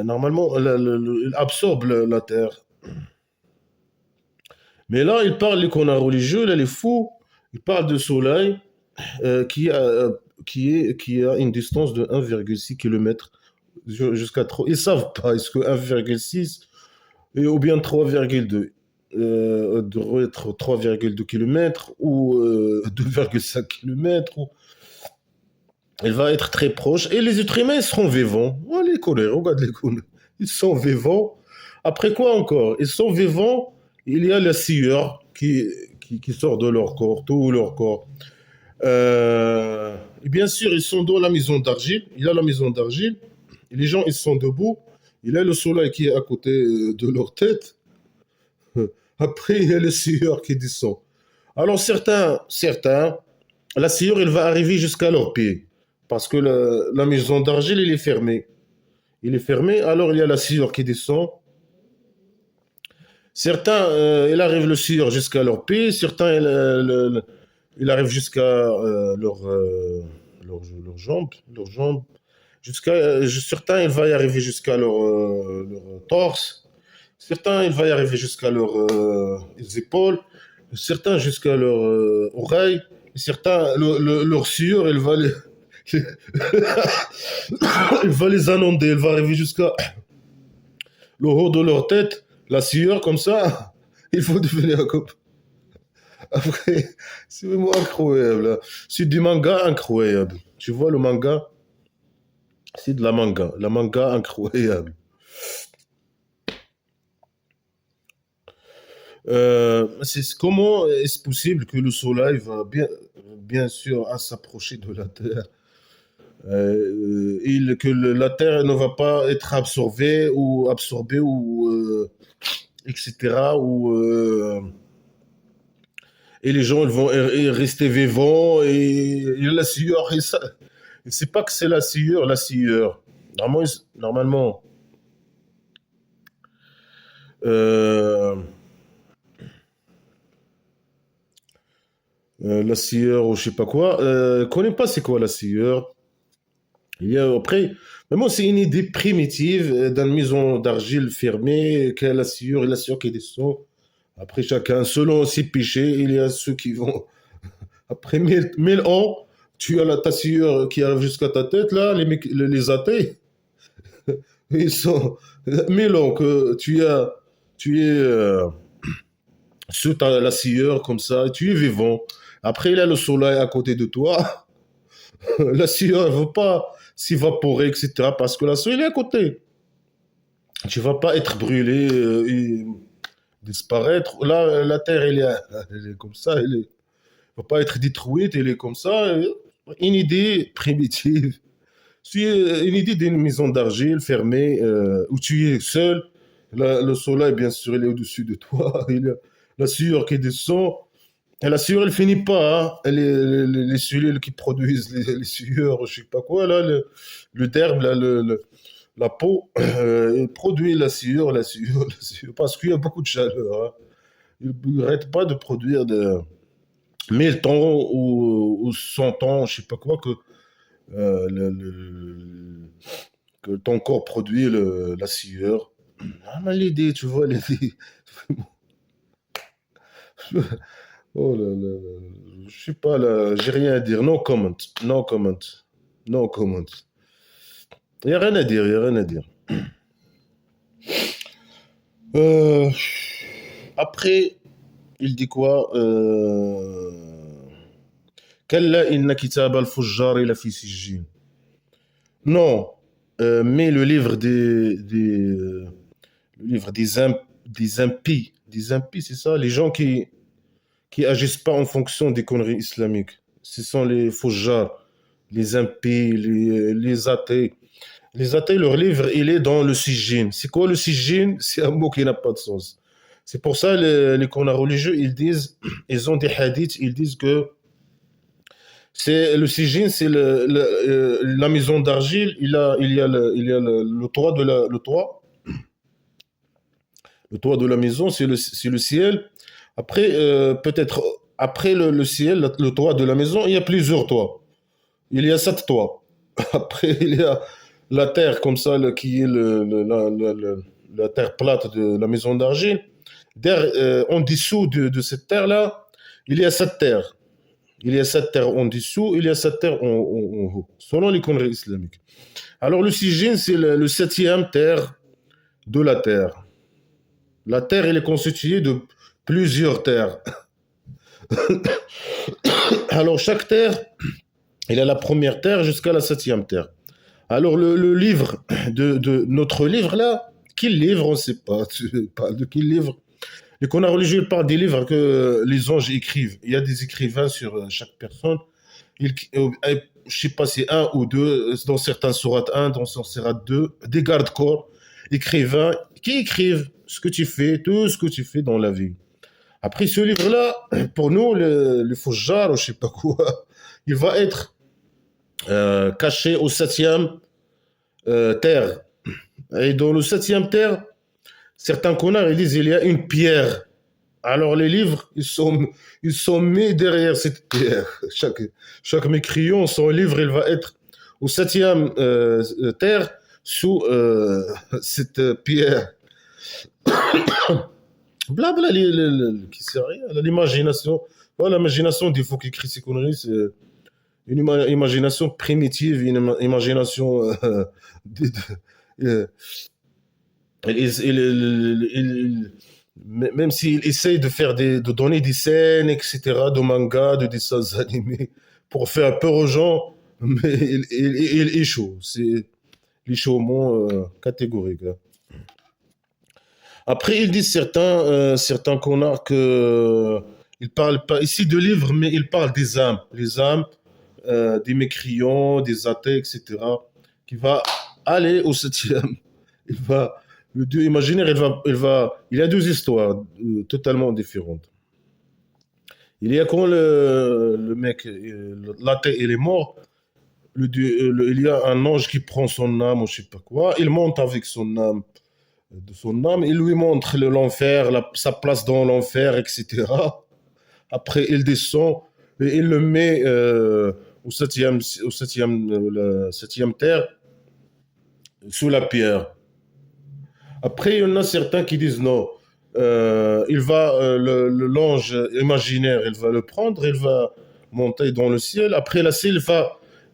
Normalement, il absorbe la Terre. Mais là, il parle, les connards religieux, là, les fous, il parle de soleil qui a une distance de 1,6 km jusqu'à 3. Ils savent pas, est-ce que 1,6 ou bien 3,2 devrait être 3,2 km ou 2,5 km. Il va être très proche. Et les êtres humains ils seront vivants. Oh, les colères, regarde les colères. Ils sont vivants. Après quoi encore? Ils sont vivants. Il y a la sueur qui sort de leur corps, tout leur corps. Et bien sûr, ils sont dans la maison d'argile. Il y a la maison d'argile. Et les gens, ils sont debout. Il y a le soleil qui est à côté de leur tête. Après, il y a le sueur qui descend. Alors, certains, la sueur, elle va arriver jusqu'à leurs pieds. Parce que la maison d'argile, elle est fermée. Il est fermé, alors il y a la sueur qui descend. Certains, il arrive le sueur jusqu'à leurs pieds. Certains, il arrive jusqu'à leurs jambes. Leurs jambes. Certains, il va y arriver jusqu'à leur torse. Certains, il va y arriver jusqu'à leurs épaules. Certains, jusqu'à leurs oreilles. Certains, leur sueur, il va les inonder. Il va arriver jusqu'à le haut de leur tête. La sueur, comme ça, il faut devenir comme. Après, c'est vraiment incroyable, hein. C'est du manga incroyable. Tu vois, le manga, c'est de la manga. La manga incroyable. Comment est-ce possible que le soleil va bien sûr à s'approcher de la Terre. La Terre ne va pas être absorbée ou etc. Et les gens ils vont rester vivants et la sueur et c'est pas que c'est la sueur. Normalement euh, la sueur ou je sais pas quoi. Connais pas c'est quoi la sueur. Il y a après, mais moi c'est une idée primitive d'une maison d'argile fermée, qui a la sueur qui descend. Après chacun, selon ses péchés, il y a ceux qui vont après mille ans, tu as ta sueur qui arrive jusqu'à ta tête là, les athées, ils sont 1000 ans que tu es sous la sueur comme ça, tu es vivant. Après, il y a le soleil à côté de toi. La sueur ne va pas s'évaporer, etc. Parce que la sueur est à côté. Tu ne vas pas être brûlé et disparaître. Là, la terre, elle est comme ça. Elle ne va pas être détruite. Elle est comme ça. Une idée primitive. C'est une idée d'une maison d'argile fermée où tu es seul. Le soleil, bien sûr, il est au-dessus de toi. Il y a la sueur qui descend. Et la sueur, elle finit pas. Hein. Les cellules qui produisent les sueurs, je sais pas quoi, là, le derme, là, la peau, elle produit la sueur, parce qu'il y a beaucoup de chaleur. Hein. Il n'arrête pas de produire de 1000 ans ou 100 ans, je sais pas quoi, que ton corps produit la sueur. Ah, mais l'idée, tu vois, l'idée. Oh là là, je sais pas là, j'ai rien à dire. No comment, no comment, no comment. Il n'y a rien à dire, il n'y a rien à dire. Euh, après, il dit quoi كلا إن كتاب الفجار لفي سجين. Non, mais le livre des impies, c'est ça, les gens qui agissent pas en fonction des conneries islamiques. Ce sont les fujars, les impies, les athées. Les athées, leur livre, il est dans le sijin. C'est quoi le sijin? C'est un mot qui n'a pas de sens. C'est pour ça les connards religieux, ils disent, ils ont des hadiths, ils disent que c'est le sijin, c'est la maison d'argile. Il y a le toit le toit de la maison, c'est le ciel. Après, peut-être après le ciel, le toit de la maison, il y a plusieurs toits. Il y a 7 toits. Après, il y a la terre comme ça, qui est la terre plate de la maison d'argile. En dessous de cette terre-là, il y a 7 terres. Il y a 7 terres en dessous, il y a 7 terres en haut, selon les conneries islamiques. Alors le Sijin, c'est le septième terre de la terre. La terre, elle est constituée de plusieurs terres. Alors chaque terre, il y a la première terre jusqu'à la septième terre. Alors le livre de notre livre là, quel livre, on ne sait pas, pas de quel livre. Les connards religieux parlent des livres que les anges écrivent. Il y a des écrivains sur chaque personne. Je sais pas si un ou deux, dans certains sourates un, dans certains sourates deux, des gardes-corps, écrivains, qui écrivent ce que tu fais, tout ce que tu fais dans la vie. Après ce livre-là, pour nous, le fujjar, ou je sais pas quoi, il va être caché au septième terre. Et dans le septième terre, certains connards ils disent il y a une pierre. Alors les livres, ils sont mis derrière cette pierre. Chaque mécréant, son livre, il va être au septième terre sous cette pierre. Blabla, qui sait rien, l'imagination. Voilà, l'imagination des faux qui écrit ces conneries, c'est une imagination primitive, une imagination de- euh, même s'il essaye de de donner des scènes, etc., de manga, de dessins animés, pour faire peur aux gens, mais il échoue. C'est l'échouement catégorique. Hein. Après, ils disent certains connards que Il parle pas ici de livres, mais il parle des âmes. Les âmes des mécréants, des athées, etc. Qui va aller au septième. Il va, le Dieu imaginaire, il y a deux histoires totalement différentes. Il y a quand le mec, l'athée, il est mort, il y a un ange qui prend son âme ou je sais pas quoi, il monte avec son âme, il lui montre l'enfer, sa place dans l'enfer, etc. Après, il descend et il le met la septième terre, sous la pierre. Après, il y en a certains qui disent non. L'ange imaginaire, il va le prendre, il va monter dans le ciel. Après, la ciel,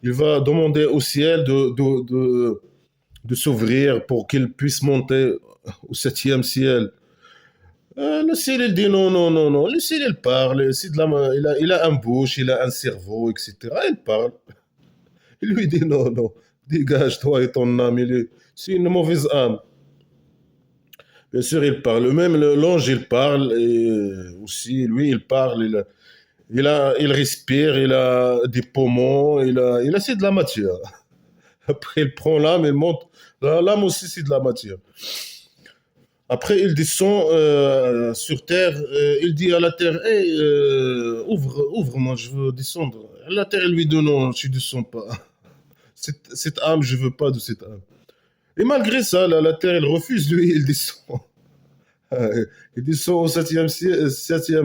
il va demander au ciel de s'ouvrir pour qu'il puisse monter au septième ciel. Le ciel, il dit non, non, non, non. Le ciel, il parle. Il a un bouche, il a un cerveau, etc. Il parle. Il lui dit non, non. Dégage, toi et ton âme. C'est une mauvaise âme. Bien sûr, il parle. Même l'ange, il parle. Et aussi, lui, il parle. Il respire. Il a des poumons. Il a c'est de la matière. Après, il prend l'âme, il monte. L'âme aussi, c'est de la matière. Après, il descend sur terre. Il dit à la terre, hey, ouvre-moi, je veux descendre. La terre, elle lui dit non, tu ne descends pas. Cette âme, je veux pas de cette âme. Et malgré ça, la terre, elle refuse, lui, il descend. Il descend au septième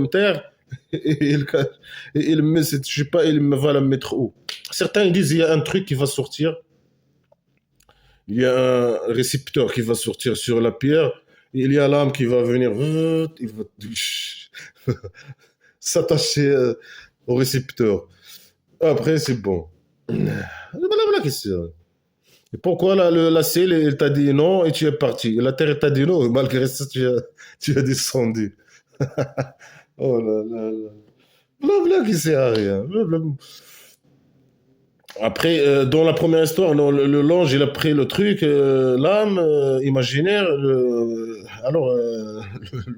terre et il met je sais pas, il va la mettre où. Certains ils disent il y a un truc qui va sortir, il y a un récepteur qui va sortir sur la pierre, et il y a l'âme qui va venir, il va s'attacher au récepteur. Après, c'est bon. Voilà, question. Et pourquoi la ciel, elle t'a dit non et tu es parti. La terre, elle t'a dit non, malgré ça, tu as descendu. Oh là là là. Blabla qui sert à rien. Blabla. Après, dans la première histoire, non, l'ange, il a pris le truc, l'âme imaginaire.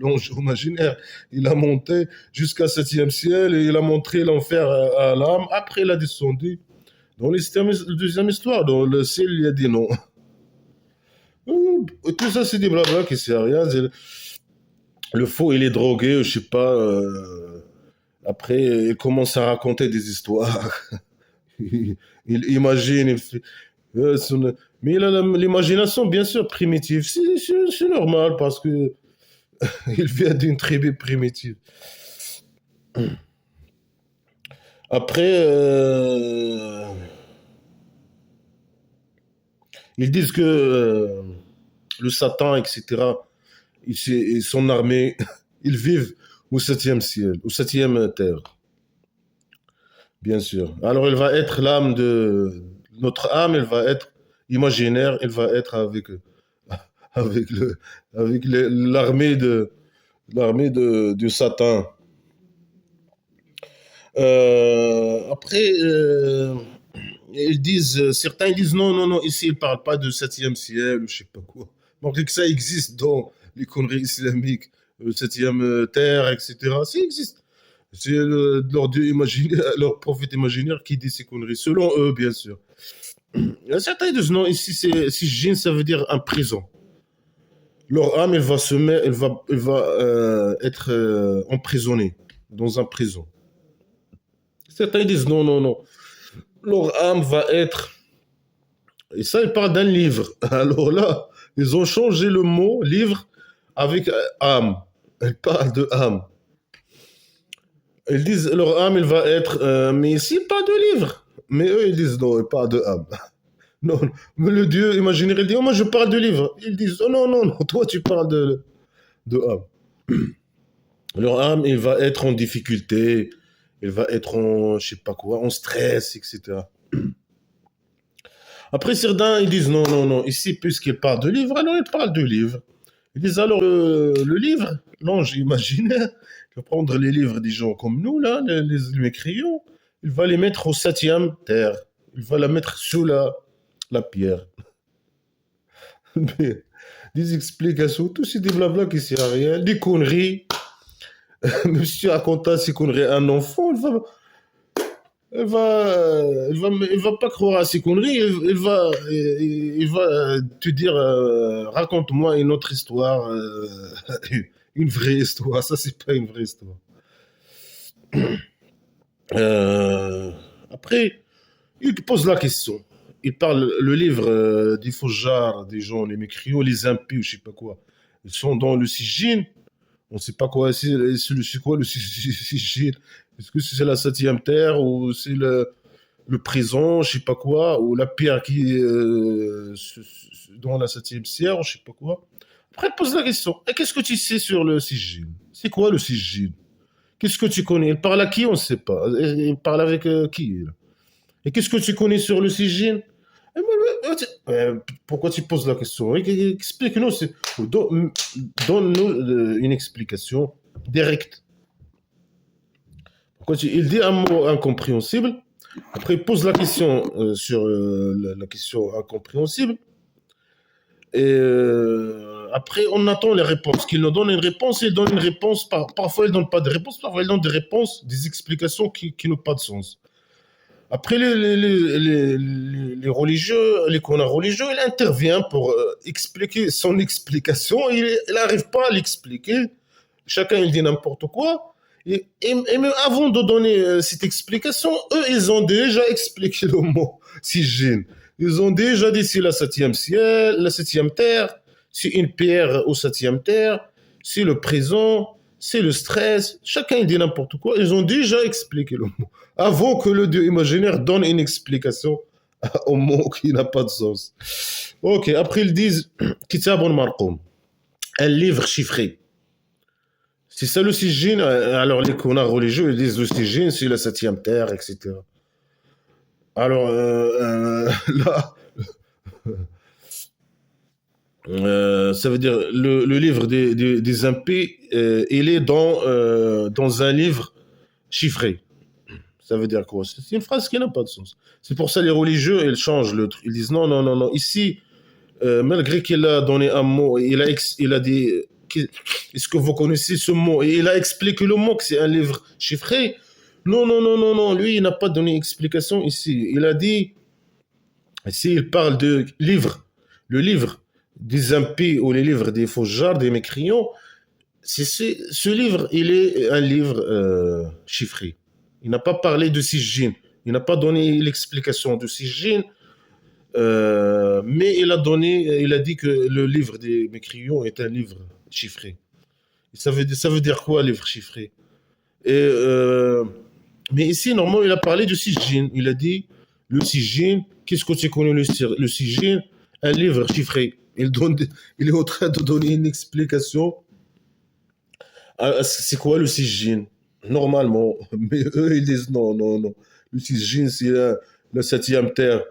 L'ange imaginaire, il a monté jusqu'à septième ciel et il a montré l'enfer à l'âme. Après, il a descendu. Dans la deuxième histoire, dans le ciel, il a dit non. Tout ça, c'est des blabla qui sert à rien. Le faux, il est drogué, je sais pas. Après, il commence à raconter des histoires. Il imagine. Mais il a l'imagination, bien sûr, primitive. C'est normal parce que il vient d'une tribu primitive. Après, ils disent que le Satan, etc., et son armée, ils vivent au septième ciel, au septième terre, bien sûr. Alors, elle va être l'âme de notre âme, elle va être imaginaire, elle va être avec le, avec l'armée de Satan. Après, certains ils disent non, non, non, ici ils parlent pas de septième ciel ou je sais pas quoi. Malgré que ça existe dans les conneries islamiques, le septième terre, etc. Ça existe. C'est leur dieu imaginaire, leur prophète imaginaire qui dit ces conneries, selon eux, bien sûr. Certains disent non, ici c'est si djinn, ça veut dire un prison. Leur âme, elle va être emprisonnée dans un prison. Certains disent non, non, non. Leur âme va être. Et ça, ils parlent d'un livre. Alors là, ils ont changé le mot livre avec âme. Ils parlent de âme. Ils disent leur âme, elle va être. Mais ici, pas de livre. Mais eux, ils disent non, ils parlent de âme. Non, mais le Dieu imaginaire, il dit oh, moi, je parle de livre. Ils disent oh non, non, non, toi, tu parles de âme. Leur âme, il va être en difficulté. Il va être en, je sais pas quoi, en stress, etc. Après, certains, ils disent non, non, non, ici, puisqu'il parle de livre, alors il parle de livre. Ils disent alors le livre, l'ange imaginaire, il va prendre les livres des gens comme nous, là, les mécrions, il va les mettre au septième terre. Il va la mettre sous la pierre. Mais, des explications, tout c'est des blabla qui servent à rien, des conneries. Même si tu racontes à ces conneries à un enfant, elle va pas croire à ces conneries. Il va te dire, raconte-moi une autre histoire, une vraie histoire. Ça, c'est pas une vraie histoire. Euh, Après, il te pose la question. Il parle, le livre des faujards, des gens, les mécriaux, les impies, ou je sais pas quoi. Ils sont dans le sigil. On ne sait pas quoi, c'est quoi le sigil. Est-ce que c'est la septième terre ou c'est le présent, je sais pas quoi, ou la pierre qui est dans la septième sierre, ou je sais pas quoi. Après, pose la question. Et qu'est-ce que tu sais sur le sigil? C'est quoi le sigil? Qu'est-ce que tu connais? Il parle à qui? On ne sait pas. Il parle avec qui? Là. Et qu'est-ce que tu connais sur le sigil? Pourquoi tu poses la question? Explique-nous. Donne-nous une explication directe. Il dit un mot incompréhensible. Après, il pose la question sur la question incompréhensible. Et après, on attend les réponses. Qu'il nous donne une réponse, il donne une réponse. Parfois, il ne donne pas de réponse. Parfois, il donne des réponses, des explications qui n'ont pas de sens. Après, les religieux, les connards religieux, il intervient pour expliquer son explication. Il n'arrive pas à l'expliquer. Chacun, il dit n'importe quoi. Et même avant de donner cette explication, eux, ils ont déjà expliqué le mot sigil. Ils ont déjà dit c'est la septième ciel, la septième terre, c'est une pierre au septième terre, c'est le présent, c'est le stress. Chacun il dit n'importe quoi. Ils ont déjà expliqué le mot avant que le dieu imaginaire donne une explication au mot qui n'a pas de sens. Ok, après ils disent Kitabun Marqoum, un livre chiffré. C'est ça le sigil. Alors les connards religieux ils disent le sigil c'est la septième terre, etc. Alors là, ça veut dire le livre des impies, il est dans un livre chiffré. Ça veut dire quoi? C'est une phrase qui n'a pas de sens. C'est pour ça les religieux, ils changent le truc. Ils disent non, non, non, non. Ici, malgré qu'il a donné un mot, il a dit, est-ce que vous connaissez ce mot? Et il a expliqué le mot, que c'est un livre chiffré. Non, non, non, non, non. Lui, il n'a pas donné explication ici. Il a dit, ici, il parle de livre. Le livre des impies ou les livres des faujards, des mécréants. Ce livre, il est un livre chiffré. Il n'a pas parlé de sigil. Il n'a pas donné l'explication de sigil. Mais il a dit que le livre des mécréants est un livre chiffré. Ça veut dire quoi, livre chiffré? Et, mais ici, normalement, il a parlé de sigil. Il a dit le sigil. Qu'est-ce que tu connais le sigil? Un livre chiffré. Il est en train de donner une explication. C'est quoi le sigil? Normalement. Mais eux, ils disent non, non, non. Le sigil, c'est la septième terre.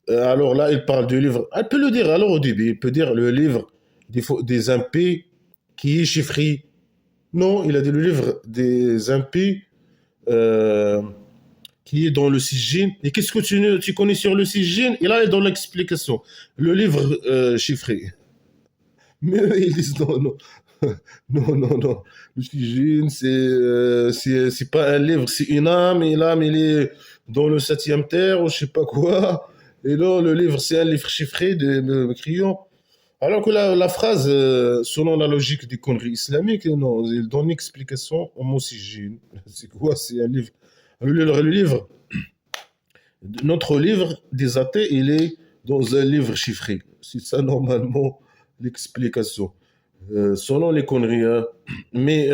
Alors là, il parle du livre. Elle peut le dire alors au début. Il peut dire le livre des impies qui est chiffré. Non, il a dit le livre des impies euh, qui est dans le sigil. Et qu'est-ce que tu connais sur le sigil? Et là, il est dans l'explication. Le livre chiffré. Mais eux, ils disent non, non. Non, non, non. Le sigil, c'est pas un livre, c'est une âme. Et l'âme, il est dans le septième terre ou je sais pas quoi. Et là, le livre, c'est un livre chiffré de crayons. Alors que la phrase, selon la logique des conneries islamiques, non, il donne une explication au mot sigil. C'est quoi? C'est un livre. Le livre, notre livre des athées, il est dans un livre chiffré. C'est ça, normalement, l'explication. Selon les conneries. Hein. Mais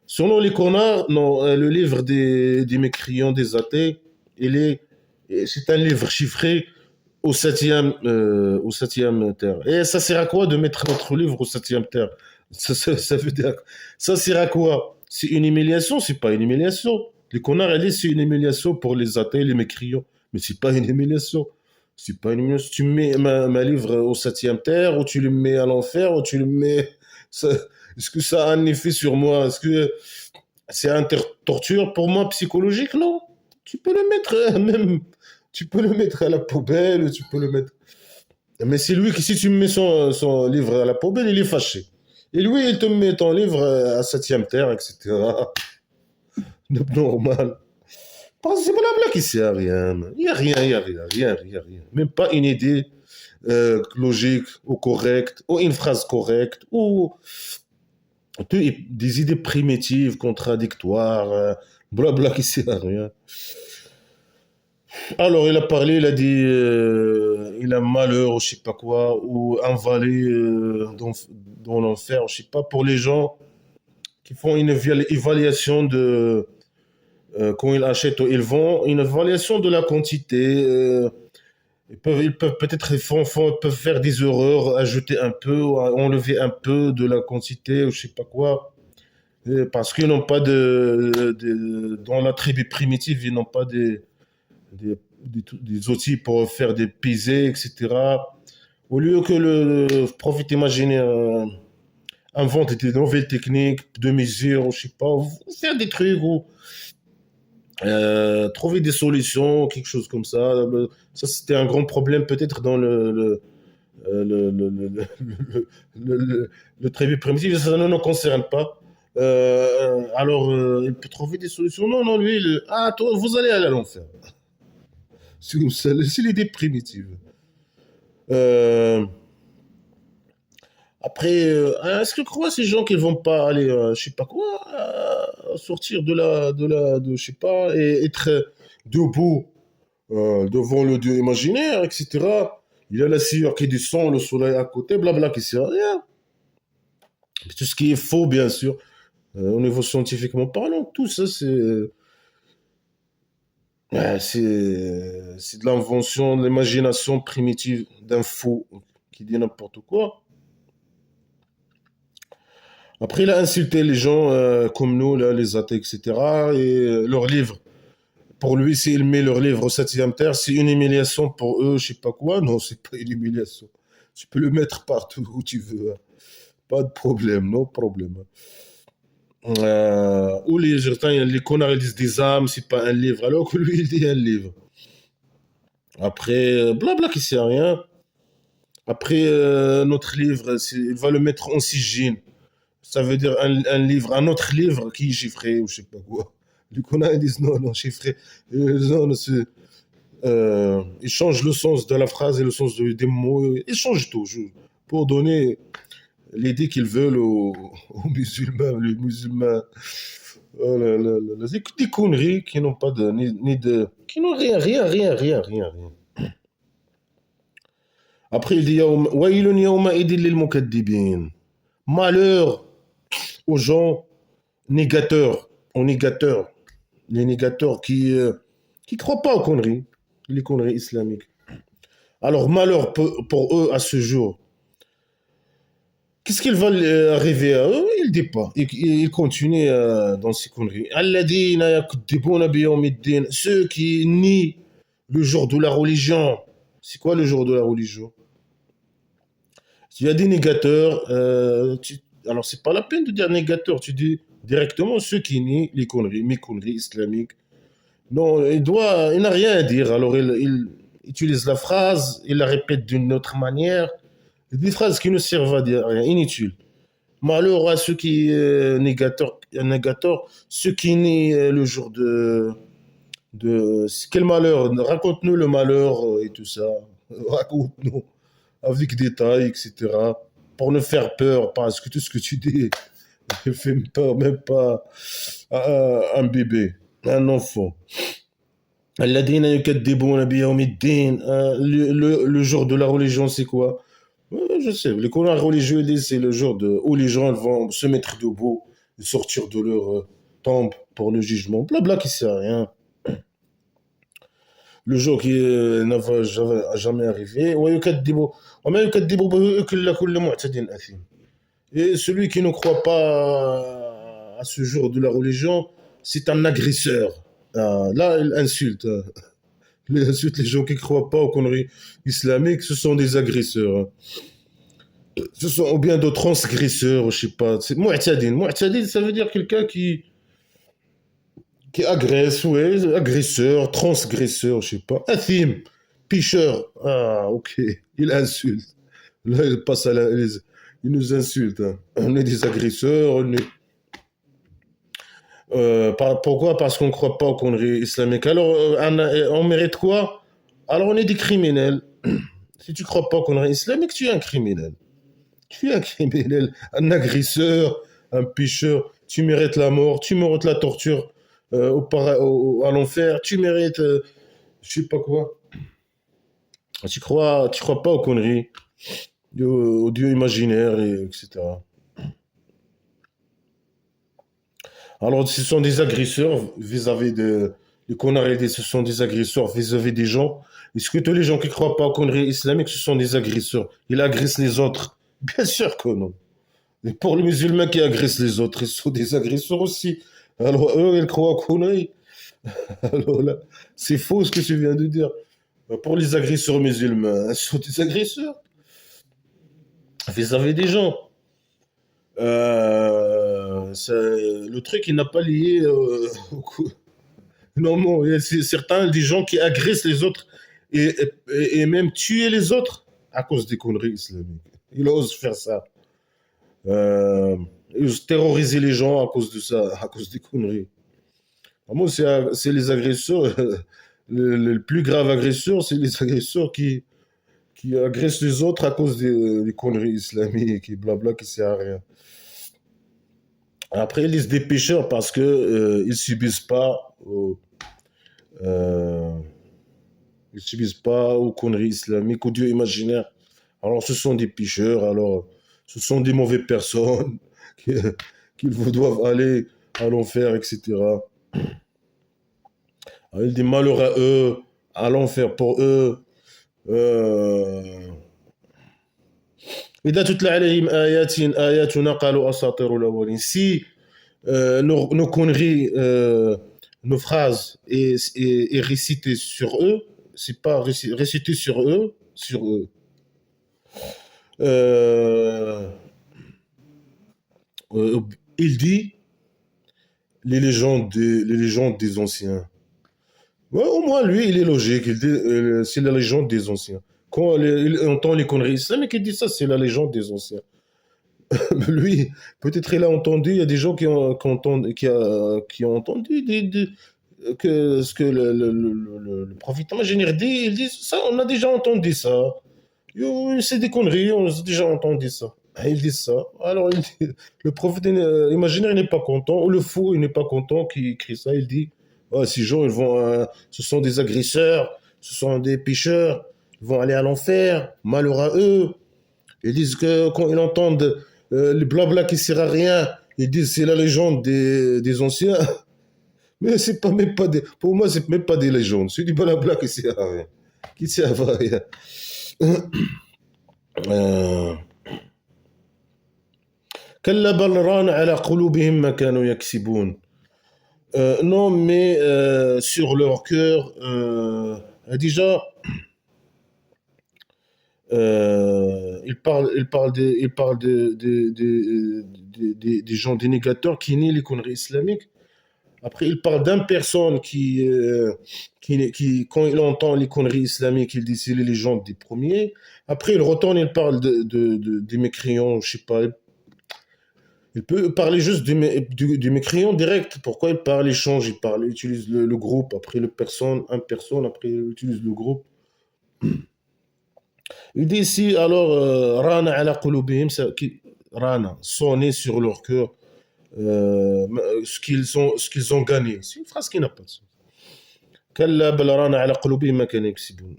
selon les connards, non, le livre des mécréants, des athées, c'est un livre chiffré au septième terre. Et ça sert à quoi de mettre notre livre au septième terre? Ça veut dire, ça sert à quoi? C'est une humiliation? C'est pas une humiliation. Les connards, ils disent c'est une humiliation pour les athées, les mécréants. Mais c'est pas une humiliation. C'est pas une humiliation. Tu mets ma livre au septième terre, ou tu le mets à l'enfer, ou tu le mets. Ça- Est-ce que ça a un effet sur moi? Est-ce que c'est une torture pour moi psychologique? Non. Tu peux le mettre même. Tu peux le mettre à la poubelle, tu peux le mettre. Mais c'est lui qui, si tu mets son livre à la poubelle, il est fâché. Et lui, il te met ton livre à septième terre, etc. Normal. C'est blabla qui sert à rien. Il n'y a rien, il n'y a rien, rien, rien, rien. Même pas une idée logique ou correcte, ou une phrase correcte, ou des idées primitives, contradictoires, blabla qui sert à rien. Alors, il a parlé, il a dit, il a malheur, ou je sais pas quoi, ou un valet dans l'enfer, je sais pas, pour les gens qui font une évaluation de, quand ils achètent ou ils vendent, une évaluation de la quantité. Ils peuvent peut-être peuvent faire des erreurs, ajouter un peu, ou enlever un peu de la quantité, ou je sais pas quoi. Parce qu'ils n'ont pas dans la tribu primitive, ils n'ont pas des outils pour faire des pesées, etc. Au lieu que le prophète imaginaire invente des nouvelles techniques de mesure, ou je sais pas, faire des trucs ou trouver des solutions, quelque chose comme ça. Ça, c'était un grand problème peut-être dans le tribu primitif. Ça ne nous concerne pas. Alors, il peut trouver des solutions. Non, non, lui, toi, vous allez aller à l'enfer. C'est l'idée primitive. Euh, Après, est-ce que tu crois ces gens qui vont pas aller, je sais pas quoi, sortir je sais pas, et être debout devant le dieu imaginaire, etc. Il y a la sueur qui descend, le soleil à côté, blabla, qui sert à rien. Tout ce qui est faux, bien sûr, au niveau scientifiquement parlant, tout ça, c'est de l'invention, de l'imagination primitive d'un fou qui dit n'importe quoi. Après, il a insulté les gens comme nous, là, les athées, etc. Et leurs livres. Pour lui, s'il met leurs livres au septième terre, c'est une humiliation pour eux, je sais pas quoi. Non, c'est pas une humiliation. Tu peux le mettre partout où tu veux, hein. Pas de problème, non problème. Ou les connards ils disent des âmes, c'est pas un livre, alors que lui il dit un livre. Après, blabla qui sert à rien. Après, notre livre, il va le mettre en sigine. Ça veut dire un livre, un autre livre qui est chiffré ou je sais pas quoi. Du coup, là, ils disent non, non, chiffré. Non, non, ils changent le sens de la phrase et le sens des mots. Ils changent tout pour donner l'idée qu'ils veulent aux musulmans. Les musulmans, oh là là là là, c'est que des conneries qui n'ont pas ni de. Qui n'ont rien, rien, rien, rien, rien, rien. Après, il dit Wailun yawma idin lil mukaddibin. Malheur aux gens négateurs, aux négateurs, les négateurs qui croient pas aux conneries, les conneries islamiques. Alors malheur pour eux à ce jour. Qu'est-ce qu'il va arriver à eux? Il ne dit pas. Il continue dans ces conneries. Alladina yakdibuna biyawmiddin. Ceux qui nient le jour de la religion. C'est quoi le jour de la religion? Il y a des négateurs. Alors, c'est pas la peine de dire négateur. Tu dis directement ceux qui nient les conneries, mes conneries islamiques. Non, il n'a rien à dire. Alors, il utilise la phrase, il la répète d'une autre manière. Des phrases qui ne servent à dire rien, inutiles. Malheur à ceux qui négateurs, ceux qui nient le jour de. Quel malheur? Raconte-nous le malheur et tout ça. Raconte-nous avec détail, etc. Pour ne faire peur, parce que tout ce que tu dis ne fait peur, même pas à un bébé, à un enfant. الذين يكذبون بيوم الدين. Le jour de la religion, c'est quoi? Je sais, les courants religieux disent c'est le jour où les gens vont se mettre debout, sortir de leur tombe pour le jugement. Blabla qui sert à rien. Le jour qui ne va jamais arriver. Et celui qui ne croit pas à ce jour de la religion, c'est un agresseur. Là, il insulte. Il insulte les gens qui ne croient pas aux conneries islamiques, ce sont des agresseurs. Ce sont ou bien de transgresseurs, je sais pas. C'est mu'tadin. Mu'tadin, ça veut dire quelqu'un qui agresse, ouais, agresseur, transgresseur, je sais pas. Athim, picheur. Ah, ok. Il insulte. Là, il passe à Ils nous insultent, hein. On est des agresseurs, pourquoi? Parce qu'on ne croit pas aux conneries islamiques. Alors, on mérite quoi? Alors, on est des criminels. Si tu ne crois pas aux conneries islamiques, tu es un criminel. Tu es un criminel, un agresseur, un pécheur. Tu mérites la mort, tu mérites la torture à l'enfer, tu mérites, je sais pas quoi. Tu crois pas aux conneries, aux dieux imaginaires, etc. Alors, ce sont des agresseurs vis-à-vis de. Les connards, ce sont des agresseurs vis-à-vis des gens. Est-ce que tous les gens qui ne croient pas aux conneries islamiques, ce sont des agresseurs? Ils agressent les autres? Bien sûr que non. Et pour les musulmans qui agressent les autres, ils sont des agresseurs aussi. Alors, eux, ils croient aux conneries. Alors là, c'est faux ce que tu viens de dire. Pour les agresseurs musulmans, ils sont des agresseurs vis-à-vis des gens. Le truc, il n'a pas lié non, non, il y a certains, des gens qui agressent les autres et même tuer les autres à cause des conneries islamiques. Ils osent faire ça. Euh, ils osent terroriser les gens à cause de ça, à cause des conneries. Moi, c'est les agresseurs, le plus grave agresseur, c'est les agresseurs qui agressent les autres à cause des conneries islamiques et blabla qui sert à rien. Après, ils disent des pécheurs parce que ils subissent pas euh, ils subissent pas aux conneries islamiques, aux dieux imaginaires. Alors, ce sont des pécheurs, alors, ce sont des mauvaises personnes qui, qui doivent aller à l'enfer, etc. Alors, il dit malheur à eux, à l'enfer pour eux. إذا تتلى عليهم آياتنا قالوا أساطير الأولين. Si nos conneries, nos phrases est récitées sur eux, c'est pas récité sur eux. Euh, euh, il dit les légendes des anciens. Ouais, au moins, lui, il est logique. Il dit, c'est la légende des anciens. Quand il entend les conneries islamiques, il dit ça, c'est la légende des anciens. Lui, peut-être il a entendu, il y a des gens qui ont entendu que ce que le prophète imaginaire dit, il dit ça, on a déjà entendu ça. C'est des conneries, on a déjà entendu ça. Il dit ça. Alors, le prophète imaginaire n'est pas content, ou le fou, il n'est pas content qui écrit ça. Il dit ah, ces gens, ce sont des agresseurs, ce sont des pécheurs, ils vont aller à l'enfer, malheur à eux. Ils disent que quand ils entendent le blabla qui sert à rien, ils disent c'est la légende des anciens. Mais c'est pas même pas des, pour moi, c'est même pas des légendes. C'est du blabla qui sert à rien. Qui sert à rien. Euh, كلا بل ران على قلوبهم ما كانوا يكسبون. Non, mais sur leur cœur, déjà, il parle des gens dénégateurs qui nient les conneries islamiques. Après, il parle d'une personne qui, quand il entend les conneries islamiques, il dit c'est les légendes des premiers. Après, il retourne, il parle des mécréants, je sais pas. Il peut parler juste du mécréant direct. Pourquoi il parle, il change, il utilise le groupe, après une personne, après il utilise le groupe. Il dit ici, alors, Rana ala qulubihim, Rana, sonner sur leur cœur, ce qu'ils ont gagné. C'est une phrase qui n'a pas de sens. كلا بل ران على قلوبهم ما كانوا يكسبون.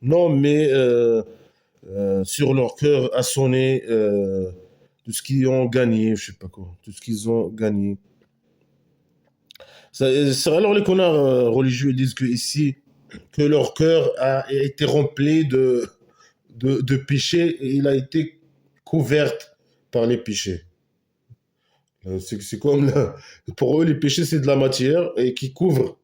Non, mais sur leur cœur a sonné tout ce qu'ils ont gagné, je sais pas quoi, tout ce qu'ils ont gagné. Alors les connards religieux disent que ici, que leur cœur a été rempli de péchés et il a été couvert par les péchés. C'est comme pour eux les péchés c'est de la matière et qui couvre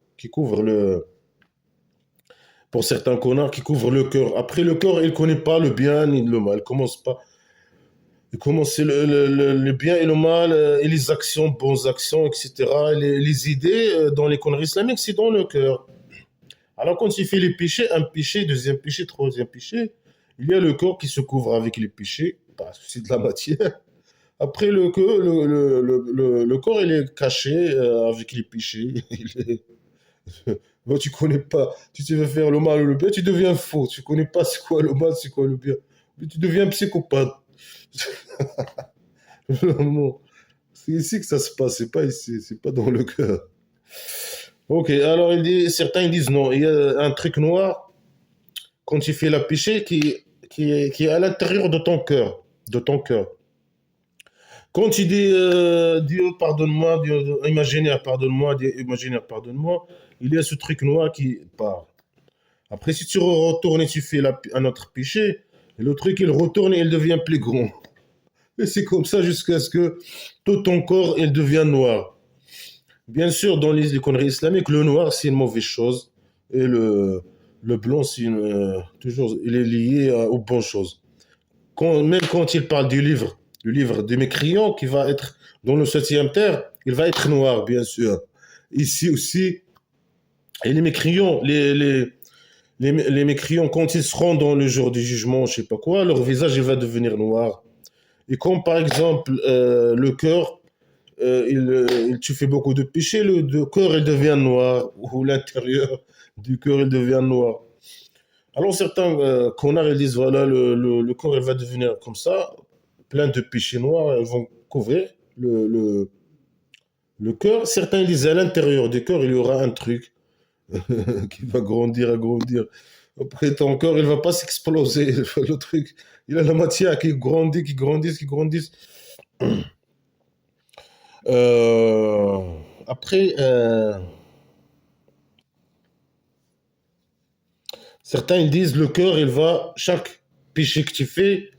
pour certains connards qui couvre le cœur. Après le cœur il connaît pas le bien ni le mal. Il commence c'est le bien et le mal et les actions, bonnes actions, etc. Les idées dans les conneries islamiques c'est dans le cœur. Alors quand il fait un péché, deuxième péché, troisième péché, il y a le corps qui se couvre avec les péchés. parce que c'est de la matière. Après, le corps, il est caché avec les péchés. Bon, tu connais pas. Si tu veux faire le mal ou le bien, tu deviens faux. Tu connais pas c'est quoi le mal, c'est quoi le bien. Mais tu deviens psychopathe. Vraiment. C'est ici que ça se passe, c'est pas ici, c'est pas dans le cœur. Ok, alors certains ils disent non, il y a un truc noir quand tu fais la péché qui est à l'intérieur de ton cœur. Quand tu dis Dieu pardonne-moi, Dieu imaginaire pardonne-moi, Dieu imaginaire pardonne-moi, il y a ce truc noir qui part. Après, si tu retournes et tu fais un autre péché, le truc il retourne et il devient plus grand. Et c'est comme ça jusqu'à ce que tout ton corps il devient noir. Bien sûr, dans les conneries islamiques, le noir c'est une mauvaise chose et le blanc c'est toujours il est lié aux bonnes choses. Même quand il parle du livre de mes crayons qui va être dans le septième terre, il va être noir, bien sûr. Ici aussi, et les mécrions, les mécrions, quand ils seront dans le jour du jugement, je sais pas quoi, leur visage il va devenir noir. Et comme par exemple le cœur, tu fais beaucoup de péchés, le cœur il devient noir, ou l'intérieur du cœur il devient noir. Alors certains connards ils disent voilà le corps il va devenir comme ça, plein de péchés noirs, ils vont couvrir le cœur. Certains ils disent à l'intérieur du cœur il y aura un truc qui va grandir, agrandir. Après ton corps il va pas s'exploser, le truc. Il a la matière qui grandit, qui grandit, qui grandit. Après, certains ils disent le cœur, chaque péché que tu fais,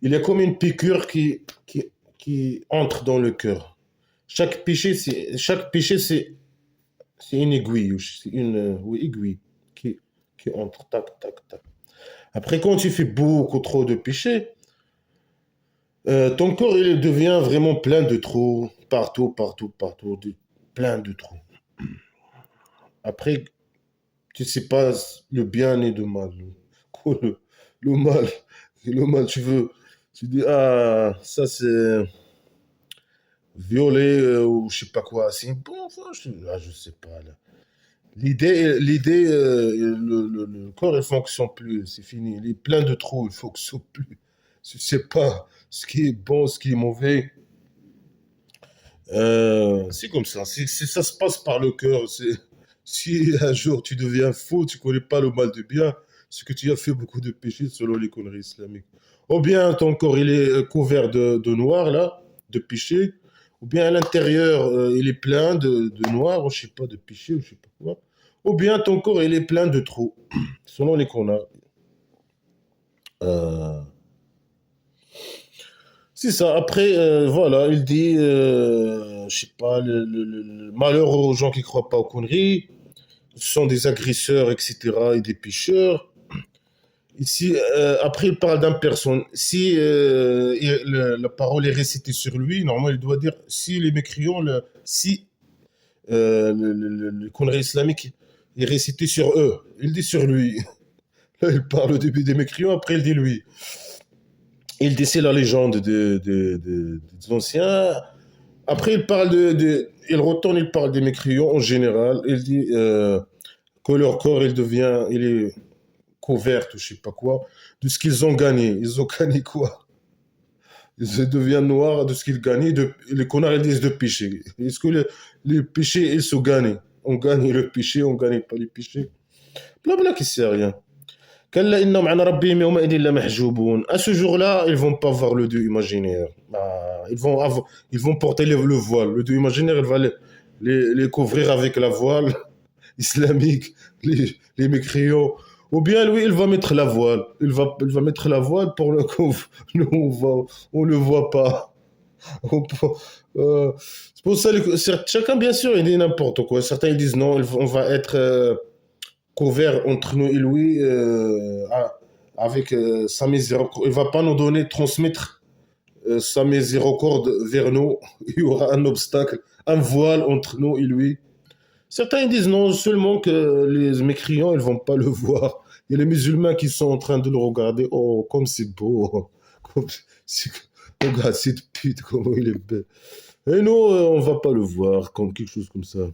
il est comme une piqûre qui entre dans le cœur. Chaque péché, c'est une aiguille, c'est une oui, aiguille qui entre, tac, tac, tac. Après, quand tu fais beaucoup trop de péchés, ton corps, il devient vraiment plein de trous, partout, partout, partout, plein de trous. Après, tu sais pas le bien et le mal. Le, le mal, le mal, tu dis, ah, ça c'est violer ou je sais pas quoi. C'est bon, enfin, je sais pas. Là. L'idée, le corps, il fonctionne plus, c'est fini. Il est plein de trous, il fonctionne plus. Tu sais pas ce qui est bon, ce qui est mauvais. C'est comme ça. Ça se passe par le cœur. Si un jour tu deviens fou, tu connais pas le mal du bien, c'est que tu as fait beaucoup de péchés selon les conneries islamiques. Ou bien ton corps il est couvert de noir là, de péchés, ou bien à l'intérieur il est plein de noir, ou je sais pas, de péchés, ou je sais pas quoi. Ou bien ton corps il est plein de trous, selon les conneries. Euh, C'est ça. Après, voilà, il dit, je sais pas, le malheur aux gens qui croient pas aux conneries, ce sont des agresseurs, etc., et des pêcheurs. Ici, après, il parle d'un personne. Si la parole est récitée sur lui, normalement, il doit dire si les mécréants, si le connerie islamique est récité sur eux, il dit sur lui. Là, il parle au début des mécréants, après, il dit lui. Il dit c'est la légende des anciens. Après, il retourne, il parle des mécréants en général. Il dit que leur corps, il est couvert, ou je sais pas quoi, de ce qu'ils ont gagné. Ils ont gagné quoi? Ils deviennent noirs de ce qu'ils gagnaient. Les connards, ils disent de péché. Est-ce que les péchés, ils se gagnent? On gagne le péché, on gagne pas les péchés. Blabla qui sert à rien. كلا إنهم عن ربهم يومئذ لمحجوبون. À ce jour-là, ils vont pas voir le Dieu imaginaire. Ils vont porter le voile. Le Dieu imaginaire, il va les couvrir avec la voile islamique, les mécréants. Ou bien lui, il va mettre la voile. Il va mettre la voile pour le coup. Nous, on le voit pas. C'est pour ça, chacun, bien sûr, il dit n'importe quoi. Certains, ils disent non, on va être couvert entre nous et lui avec sa miséricorde. Il ne va pas nous donner, transmettre sa miséricorde vers nous. Il y aura un obstacle, un voile entre nous et lui. Certains ils disent non, seulement que les mécréants, ils ne vont pas le voir. Il y a les musulmans qui sont en train de le regarder. Oh, comme c'est beau. C'est regarde cette pute, comment il est bête. Et non, on va pas le voir comme quelque chose comme ça.